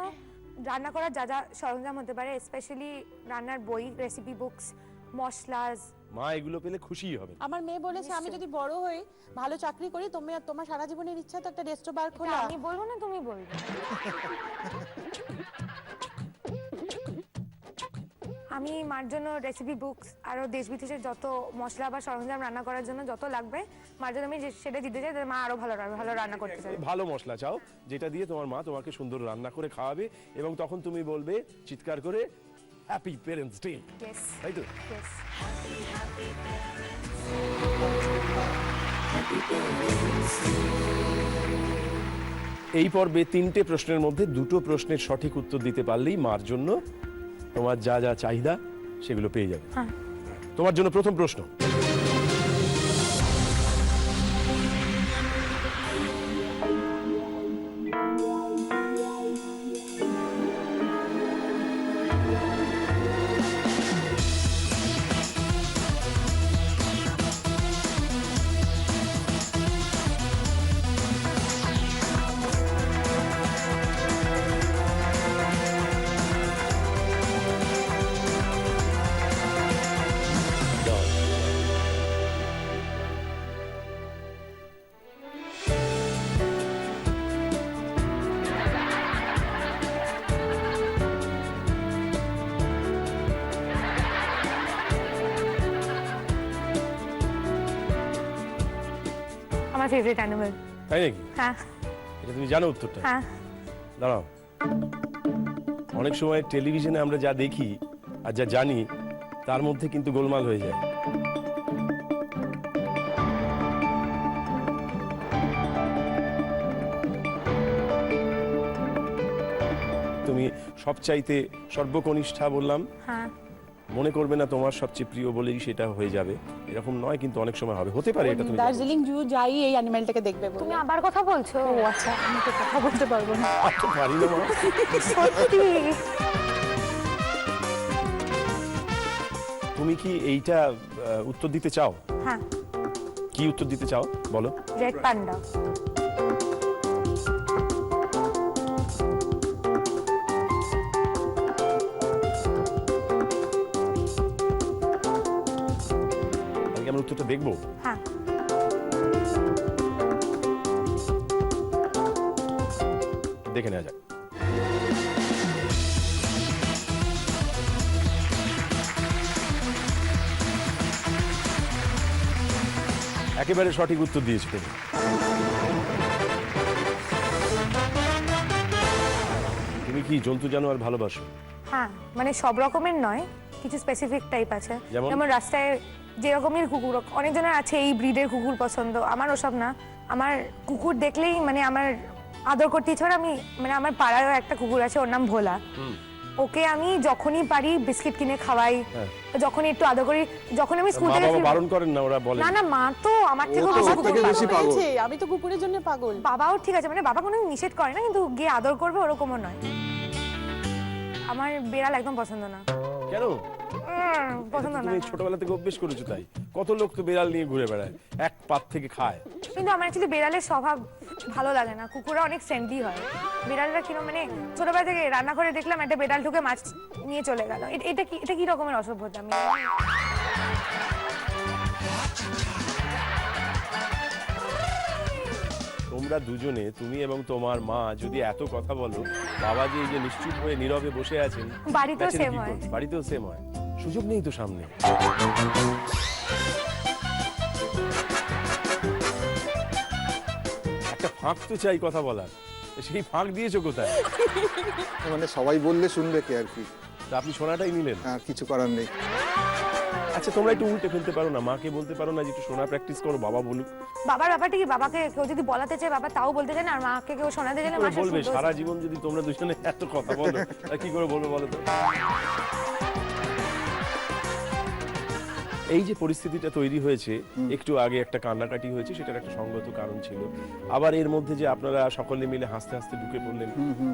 রান্না করার যা যা সরঞ্জাম হতে পারে, স্পেশালি রান্নার বই, রেসিপি বুকস, মশলাস।
মা এগুলো পেলে খুশিই হবে।
আমার মেয়ে বলেছে আমি যদি বড় হই, ভালো চাকরি করি, তোমার সারা জীবনের ইচ্ছা তো একটা রেস্টো বার খোলা।
আমি বলবো না, তুমি বলবে। আমি মার জন্য রেসিপি বুকস আরো দেশ বিদেশের যত মশলা বা সরঞ্জাম রান্না করার জন্য যত লাগবে মার জন্য আমি সেটা দিতে চাই, মা আরো ভালো রান্না করতে চাই।
ভালো মশলা চাও যেটা দিয়ে তোমার মা তোমাকে সুন্দর রান্না করে খাওয়াবে, এবং তখন তুমি বলবে চিৎকার করে হ্যাপি প্যারেন্টস ডে।
ইয়েস
তাই তো?
ইয়েস।
এই পর্বে 3টে প্রশ্নের মধ্যে 2টো প্রশ্নের সঠিক উত্তর দিতে পারলেই মার জন্য তোমার যা যা চাহিদা সেগুলো পেয়ে যাবে। তোমার জন্য প্রথম প্রশ্ন।
আমার ফেভারিট অ্যানিমেল।
তাই নাকি?
হ্যাঁ
এটা তুমি জানো উত্তরটা?
হ্যাঁ।
দাঁড়াও, অনেক সময় টেলিভিশনে আমরা যা দেখি আর যা জানি তার মধ্যে কিন্তু গোলমাল হয়ে যায়। তুমি সবচাইতে সর্বকনিষ্ঠা বললাম,
হ্যাঁ
মনে করবে না তোমার সবচেয়ে প্রিয় বলেই সেটা হয়ে যাবে, এরকম নয়, কিন্তু অনেক সময় হবে, হতে পারে এটা তুমি জানো।
দার্জিলিং জু যাই এই অ্যানিমেলটাকে দেখবে বলে।
তুমি আবার কথা বলছো?
ও আচ্ছা, আমি তো কথা বলতে পারবো না।
আর তো পারি না মা।
সত্যি?
তুমি কি এইটা উত্তর দিতে চাও?
হ্যাঁ।
কি উত্তর দিতে চাও বলো?
Red panda.
আমি কি আমার উত্তরটা দেখবো?
হ্যাঁ।
দেখে নেওয়া যাক। একেবারে সঠিক উত্তর দিয়েছো তুমি। তুমি কি জন্তু জানোয়ার ভালোবাসো?
হ্যাঁ, মানে সব রকমের নয়, কিছু স্পেসিফিক টাইপ আছে।
যেমন?
যেমন রাস্তায় যে রকমের কুকুর, অনেকজনের আছে এই ব্রিডের কুকুর পছন্দ, আমার ওসব না। আমার কুকুর দেখলেই মানে আমার আদর করতে ইচ্ছে করে। আমি মানে আমার পাড়ায়ও একটা কুকুর আছে, ওর নাম ভোলা। ওকে আমি যখনই পারি বিস্কিট কিনে খাওয়াই, যখনই একটু আদর করি। যখন আমি স্কুল
মা
থেকে
বাবা বারণ করেন না? ওরা বলে
না না, মা তো আমার থেকে
ও তো
বেশি
সব থেকে
কুকুর
বেশি
পাগল।
পাগল।
আমি তো কুকুরের জন্য পাগল।
বাবাও ঠিক আছে, মানে বাবা কোনো নিষেধ করে না, কিন্তু গিয়ে আদর করবে ওরকমও নয়। আমার বিড়াল একদম পছন্দ না।
কেন?
পছন্দ না।
তুমি ছোটবেলা থেকে অভ্যেস করেছো তাই? কত লোক তো বিড়াল নিয়ে ঘুরে বেড়ায়, এক পাত থেকে খায়।
কিন্তু আমার অ্যাকচুয়ালি বিড়ালের স্বভাব ভালো লাগে না। কুকুররা অনেক ফ্রেন্ডলি হয়, বিড়ালরা কিরকম মানে ছোটবেলা থেকে রান্না করে দেখলাম একটা বিড়াল ঢুকে মাছ নিয়ে চলে গেল। এটা কি রকমের অসভ্যতা? আমি
তোমরা দুজনে, তুমি এবং তোমার মা যদি এত কথা বলো, বাবা যে এই যে নিশ্চুপ হয়ে নীরবে বসে আছেন,
বাড়িতেও
বেচারি
same
কি
হয়।
করবে? বাড়িতেও সেম হয়, সুযোগ নেই তো সামনে। একটা ফাঁক তো চাই কথা বলার, সেই ফাঁক দিয়েছো কোথায়?
মানে সবাই বললে শুনবে কে আর কি,
তা আপনি সোনাটাই নিলেন।
আর কিছু করার নেই।
আচ্ছা, তোমরা একটু উল্টে ফেলতে পারো না? মাকে বলতে পারো না যে একটু সোনা প্র্যাকটিস করো, বাবা বলুক?
বাবার ব্যাপারটা কি, বাবাকে কেউ যদি বলাতে চায় বাবা তাও বলতে চায় না, আর মাকে কেউ শোনাতে চায় না,
কি করে
মা
বলবে?
শুনতেও
সারা
চায় না।
জীবন যদি তোমরা দুজনে এত কথা বলো, তা কি করে বলবে বলো তো? এই যে পরিস্থিতিটা তৈরি হয়েছে, একটু আগে একটা কান্নাকাটি হয়েছে, সেটার একটা সঙ্গত কারণ ছিল। আবার এর মধ্যে যে আপনারা সকলে মিলে হাসতে হাসতে ঢুকে পড়লেন,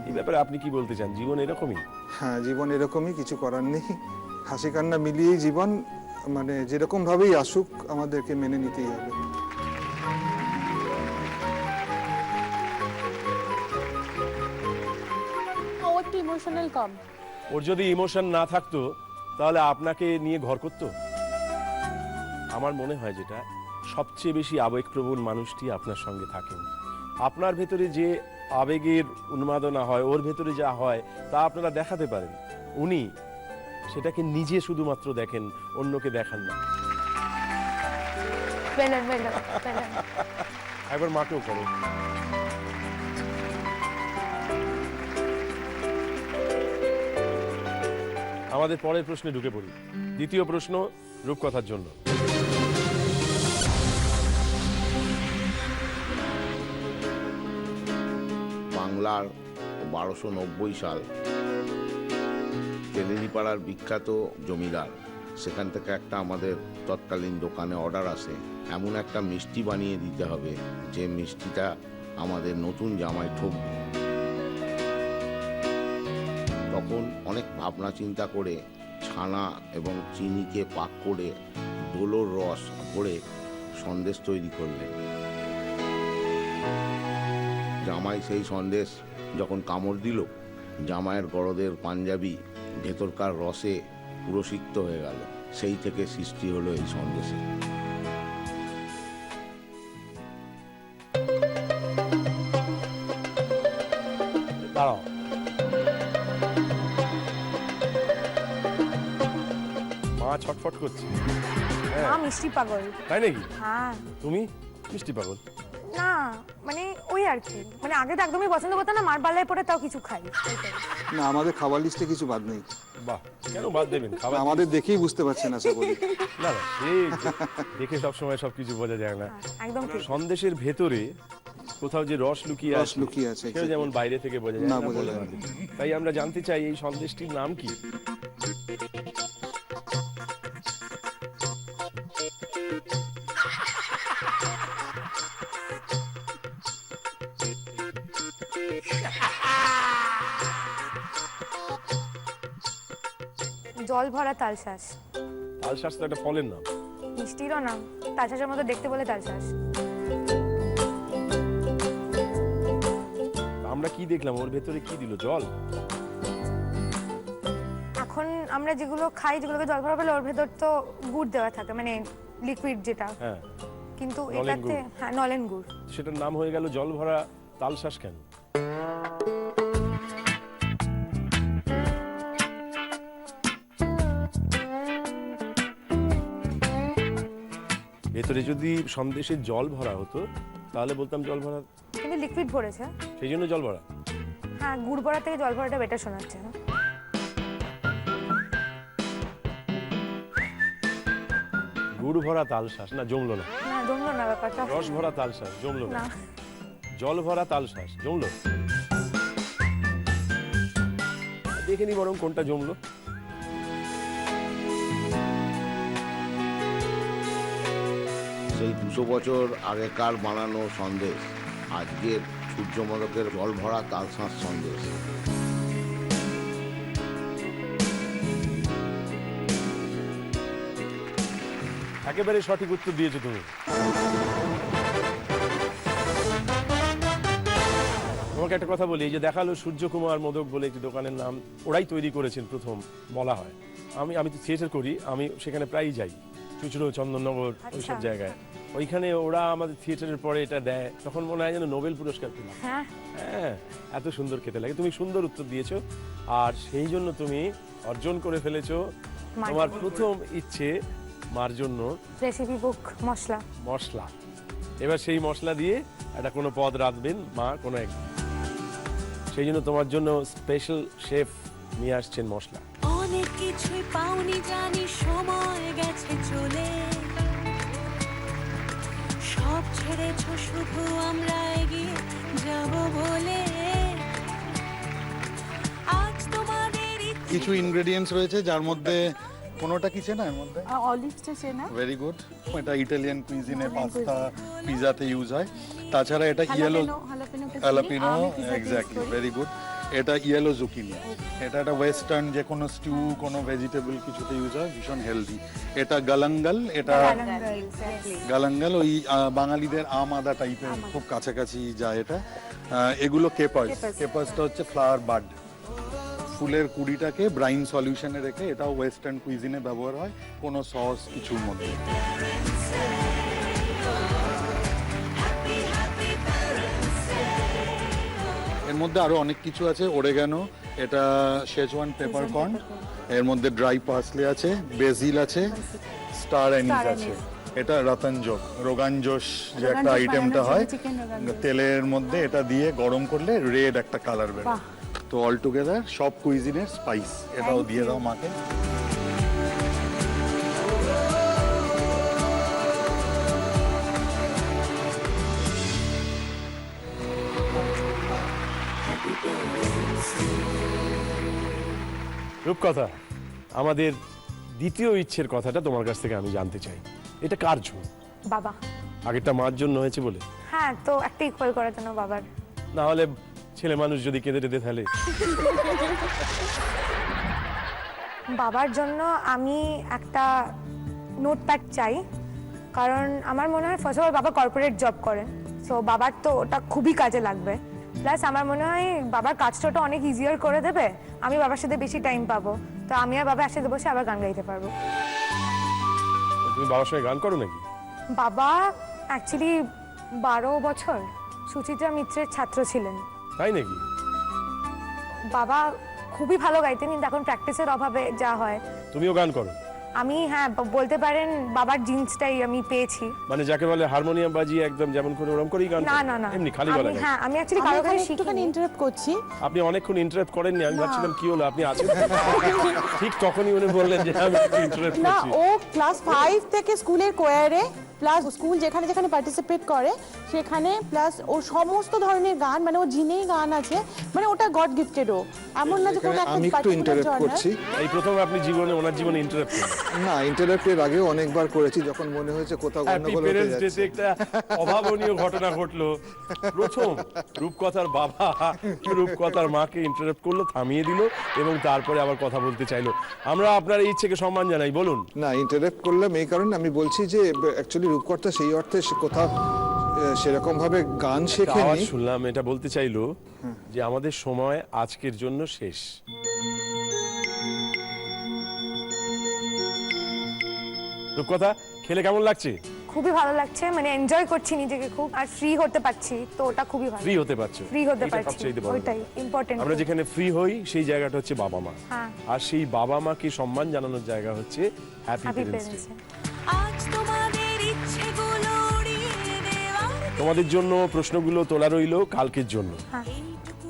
এই ব্যাপারে আপনি কি বলতে চান? জীবন এরকমই?
হ্যাঁ, জীবন এরকমই, কিছু করার নেই। হাসি কান্না মিলিয়েই জীবন, মানে যেরকম ভাবেই আসুক আমাদেরকে মেনে নিতেই হবে।
ও একটু ইমোশনাল কম।
ওর যদি ইমোশন না থাকতো তাহলে আপনাকে নিয়ে ঘর করতো? আমার মনে হয় যেটা সবচেয়ে বেশি আবেগপ্রবণ মানুষটি আপনার সঙ্গে থাকেন। আপনার ভেতরে যে আবেগের উন্মাদনা হয়, ওর ভেতরে যা হয় তা আপনারা দেখাতে পারেন। উনি সেটাকে নিজে শুধুমাত্র দেখেন, অন্যকে দেখান না। একবার মাকেও করো। আমাদের পরের প্রশ্নে ঢুকে পড়ি। দ্বিতীয় প্রশ্ন রূপকথার জন্য।
বাংলার 1290 সাল তেলেনিপাড়ার বিখ্যাত জমিদার সেখান থেকে একটা আমাদের তৎকালীন দোকানে অর্ডার আসে, এমন একটা মিষ্টি বানিয়ে দিতে হবে যে মিষ্টিটা আমাদের নতুন জামাই ঠকবে। তখন অনেক ভাবনা চিন্তা করে ছানা এবং চিনিকে পাক করে দোলোর রস ভরে সন্দেশ তৈরি করলেন। জামাই সেই সন্দেশ যখন কামড় দিল, জামাইয়ের গরদের পাঞ্জাবি ভেতরকার রসে পুরো সিক্ত হয়ে গেল। সেই থেকে সৃষ্টি হলো এই সন্দেশে।
দাঁড়াও, মা ছটফট করছে। হ্যাঁ,
মা মিষ্টি পাগল।
তাই নাকি?
হ্যাঁ।
তুমি মিষ্টি পাগল?
না মানে ওই আর কি, মানে আগে তো একদমই পছন্দ করতাম না, মার পাল্লায় পড়ে তাও কিছু খাই।
না, আমাদের খাবার লিস্টে কিছু বাদ নেই।
বাহ, কেন বাদ দেবেন? খাবার
আমাদের দেখেই বুঝতে পারছেন আশা করি।
না না, দেখে সবসময় সবকিছু বোঝা যায় না।
একদম ঠিক।
সন্দেশের ভেতরে কোথাও যে রস লুকিয়ে
রস
আছে,
লুকিয়ে আছে,
সেটা যেমন বাইরে থেকে বোঝা যায়
না,
না,
বোঝা
বলে
যায়
না। তাই আমরা জানতে চাই এই সন্দেশটির নাম কি?
জল ভরা তালশাঁস।
তালশাঁস তো একটা ফলের নাম।
মিষ্টিরও নাম, তালশাঁসের মতো দেখতে বলে তালশাঁস।
আমরা কি দেখলাম, ওর ভেতরে কি দিল? জল?
এখন আমরা যেগুলো খাই, যেগুলোকে জল ভরা বলে, ওর ভেতর তো গুড় দেওয়া থাকে, মানে লিকুইড যেটা।
হ্যাঁ,
কিন্তু
নলেন
এটাতে
গুড়।
হ্যাঁ নলেন গুড়।
সেটার নাম হয়ে গেল জল ভরা তালশাঁস কেন? ভেতরে যদি সন্দেশের জল ভরা হতো তাহলে বলতাম জল ভরা,
কিন্তু লিকুইড ভরেছে।
সেই জন্য জল ভরা।
হ্যাঁ, গুড় ভরা থেকে জল ভরাটা বেটার শোনাচ্ছে।
গুড় ভরা তালশাঁস না, জমলো না।
না, জমলো না ব্যাপারটা।
রস ভরা তালশাঁস জমলো না।
না।
জল ভরা তালশাঁস জমলো। দেখে নি বরং কোনটা জমলো।
সেই 200 বছর আগেকার বানানো সন্দেশ আজকের সূর্যমদকের জল ভরা তালশাঁস সন্দেশ।
একেবারে সঠিক উত্তর দিয়েছো তুমি। তোমাকে একটা কথা বলি, এই যে দেখালো সূর্যকুমার মোদক বলে একটি দোকানের নাম, ওরাই তৈরি করেছেন প্রথম বলা হয়। আমি তো থিয়েটার করি, আমি সেখানে প্রায়ই যাই, চুচড়ো, চন্দননগর, ওইসব জায়গায়। ওইখানে ওরা আমাদের থিয়েটারের পরে এটা দেয়, তখন মনে হয় যেন নোবেল পুরস্কার পেলাম।
হ্যাঁ,
হ্যাঁ, এত সুন্দর খেতে লাগে। তুমি সুন্দর উত্তর দিয়েছো, আর সেই জন্য তুমি অর্জন করে ফেলেছো তোমার প্রথম ইচ্ছে, মার জন্য
রেসিপি বুক মশলা।
মশলা। এবার সেই মশলা দিয়ে একটা কোনো পদ রাঁধবেন মা কোনো এক, সেই জন্য তোমার জন্য স্পেশাল শেফ নিয়ে আসছেন মশলা।
অনেক কিছুই পাওনি জানি, সময় গেছে চলে, সব ছেড়েছো শুধু আমরা এগিয়ে যাব বলে। আজ তোমাদের
কিছু ইনগ্রেডিয়েন্টস রয়েছে যার মধ্যে কোনোটা কি চেনা এর মধ্যে?
অলিভসটা চেনা।
Very good. এটা ইটালিয়ান কুইজিনে পাস্তা, পিজাতে ইউজ হয়। তাছাড়া এটা yellow jalapeno, exactly, very good. এটা ইয়েলো জুকিনি। এটা একটা ওয়েস্টার্ন যে কোনো স্টিউ, কোনো ভেজিটেবল কিছুতে ইউজ হয়, ভীষণ হেলদি। এটা গালাঙ্গাল, এটা গালাঙ্গাল ওই বাঙালিদের আম আদা টাইপের খুব কাছাকাছি যায় এটা। এগুলো কেপার্স। কেপার্সটা হচ্ছে ফ্লাওয়ার বাড, ফুলের কুড়িটাকে ব্রাইন সলিউশনে রেখে, এটাও ওয়েস্টার্ন কুইজিনে ব্যবহার হয় কোনো সস কিছুর মধ্যে। এর মধ্যে আরো অনেক কিছু আছে। ওরেগানো, এটা শেজওয়ান পেপারকর্ন, এর মধ্যে ড্রাই পার্সলে আছে, বেজিল আছে, স্টার অ্যানিস আছে। এটা রতনজোগ, রোগান জোশ যে একটা আইটেমটা হয় তেলের মধ্যে, এটা দিয়ে গরম করলে রেড একটা কালার বেরোয়। তো অল টুগেদার সব কুইজিনের স্পাইস, এটাও দিয়ে দাও মাকে।
রূপকথা, আমাদের দ্বিতীয় ইচ্ছের কথাটা তোমার কাছ থেকে আমি জানতে চাই, এটা কার জন্য?
বাবা।
আগেরটা মার জন্য হয়েছে বলে?
হ্যাঁ, তো একটা ইকুয়াল করার জন্য বাবার।
না হলে ছেলে মানুষ যদি কেঁদে টেঁদে ফেলে?
বাবার জন্য আমি একটা নোটপ্যাড চাই, কারণ আমার মনে হয় ফার্স্ট অফ অল বাবা কর্পোরেট জব করেন, সো বাবার তো ওটা খুবই কাজে লাগবে। প্লাস আমার মনে হয় বাবার কাজটা ওটা অনেক ইজিয়ার করে দেবে, আমি বাবার সাথে বেশি টাইম পাবো, তো আমি আর বাবা একসাথে বসে আবার গান গাইতে পারবো।
তুমি বাবার সঙ্গে গান করো নাকি?
বাবা অ্যাকচুয়ালি 12 বছর সুচিত্রা মিত্রের ছাত্র ছিলেন।
তাই নাকি?
বাবা খুবই ভালো গাইতেন, কিন্তু এখন প্র্যাকটিসের অভাবে যা হয়।
তুমিও গান করো?
আমি হ্যাঁ বলতে পারেন বাবার জিন্সটাই আমি পেয়েছি।
মানে যাকে বলে হারমোনিয়াম বাজিয়ে একদম যেমন করে ওরকম করেই গান?
না না না,
এমনি খালি গলায় গান?
হ্যাঁ, আমি অ্যাকচুয়ালি কারো কাছে
একটুখানি ইন্টারাপ্ট করছি।
আপনি অনেকক্ষণ ইন্টারাপ্ট করেননি, আমি ভাবছিলাম কি হলো আপনি আছেন। ঠিক তখনই উনি বললেন যে আমি ইন্টারাপ্ট
না,
করছি।
ও ক্লাস 5 থেকে স্কুলের কোয়ারে, প্লাস স্কুল যেখানে যেখানে পার্টিসিপেট করে সেখানে, প্লাস ও সমস্ত ধরনের গান, মানে ও জিনেই গান আছে, মানে ওটা গড গিফটেড। ও এমন না যে কোনো একটা
আমি একটু
particular
ইন্টারাপ্ট
genre।
করছি।
এই প্রথম আপনি জীবনে ওনার জীবনে ইন্টারাপ্ট করেন?
না, ইন্টারাপ্টের আগেও অনেকবার করেছি, যখন মনে হয়েছে কোথাও
হ্যাপি
গন্ডগোল হতে
প্যারেন্টস
যাচ্ছে।
ডেতে একটা অভাবনীয় ঘটনা ঘটলো। প্রথম রূপকথার বাবা রূপকথার মাকে ইন্টারাপ্ট করলো, থামিয়ে দিল এবং তারপরে আবার কথা বলতে চাইলো। আমরা আপনার এই ইচ্ছেকে সম্মান জানাই, বলুন।
না, ইন্টারাপ্ট করলাম এই কারণে, আমি বলছি যে অ্যাকচুয়ালি রূপকর্তা সেই অর্থে কোথাও সেরকম ভাবে গান
আওয়াজ
শেখেনি।
শুনলাম, এটা বলতে চাইলো যে আমাদের সময় আজকের জন্য শেষ। রূপকথা খেলে কেমন লাগছে?
খুবই ভালো লাগছে, মানে এনজয় করছি নিজেকে খুব, আর ফ্রি হতে পারছি, তো ওটা খুবই ভালো।
ফ্রি হতে পারছো?
ফ্রি হতে
এটা
পারছি,
সবচেয়ে বড়
ওইটাই ইম্পর্টেন্ট।
আমরা যেখানে ফ্রি হই সেই জায়গাটা হচ্ছে বাবা মা,
হ্যাঁ।
আর সেই বাবা মাকে সম্মান জানানোর জায়গা হচ্ছে happy
happy
parents day.
Parents.
আজ তোমাদের ইচ্ছেগুলো উড়িয়ে দেওয়ার
তোমাদের জন্য প্রশ্নগুলো তোলা রইলো কালকের জন্য।
হ্যাঁ।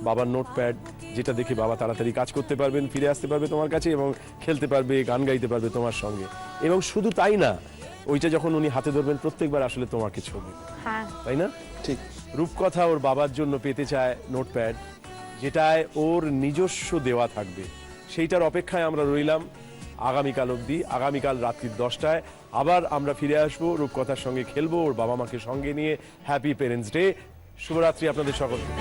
বাবার নোটপ্যাড, যেটা দেখে বাবা তাড়াতাড়ি কাজ করতে পারবেন, ফিরে আসতে পারবে তোমার কাছে এবং খেলতে পারবে, গান গাইতে পারবে তোমার সঙ্গে। এবং শুধু তাই না, ওইটা যখন উনি হাতে ধরবেন প্রত্যেকবার আসলে তোমাকে ছবি,
হ্যাঁ
তাই না?
ঠিক।
রূপকথা ওর বাবার জন্য পেতে চায় নোটপ্যাড, যেটায় ওর নিজস্ব দেওয়া থাকবে। সেইটার অপেক্ষায় আমরা রইলাম আগামীকাল অবধি। আগামীকাল রাত্রি 10টায় আবার আমরা ফিরে আসবো, রূপকথার সঙ্গে খেলবো, ওর বাবা মাকে সঙ্গে নিয়ে। হ্যাপি প্যারেন্টস ডে, শুভরাত্রি আপনাদের সকলকে।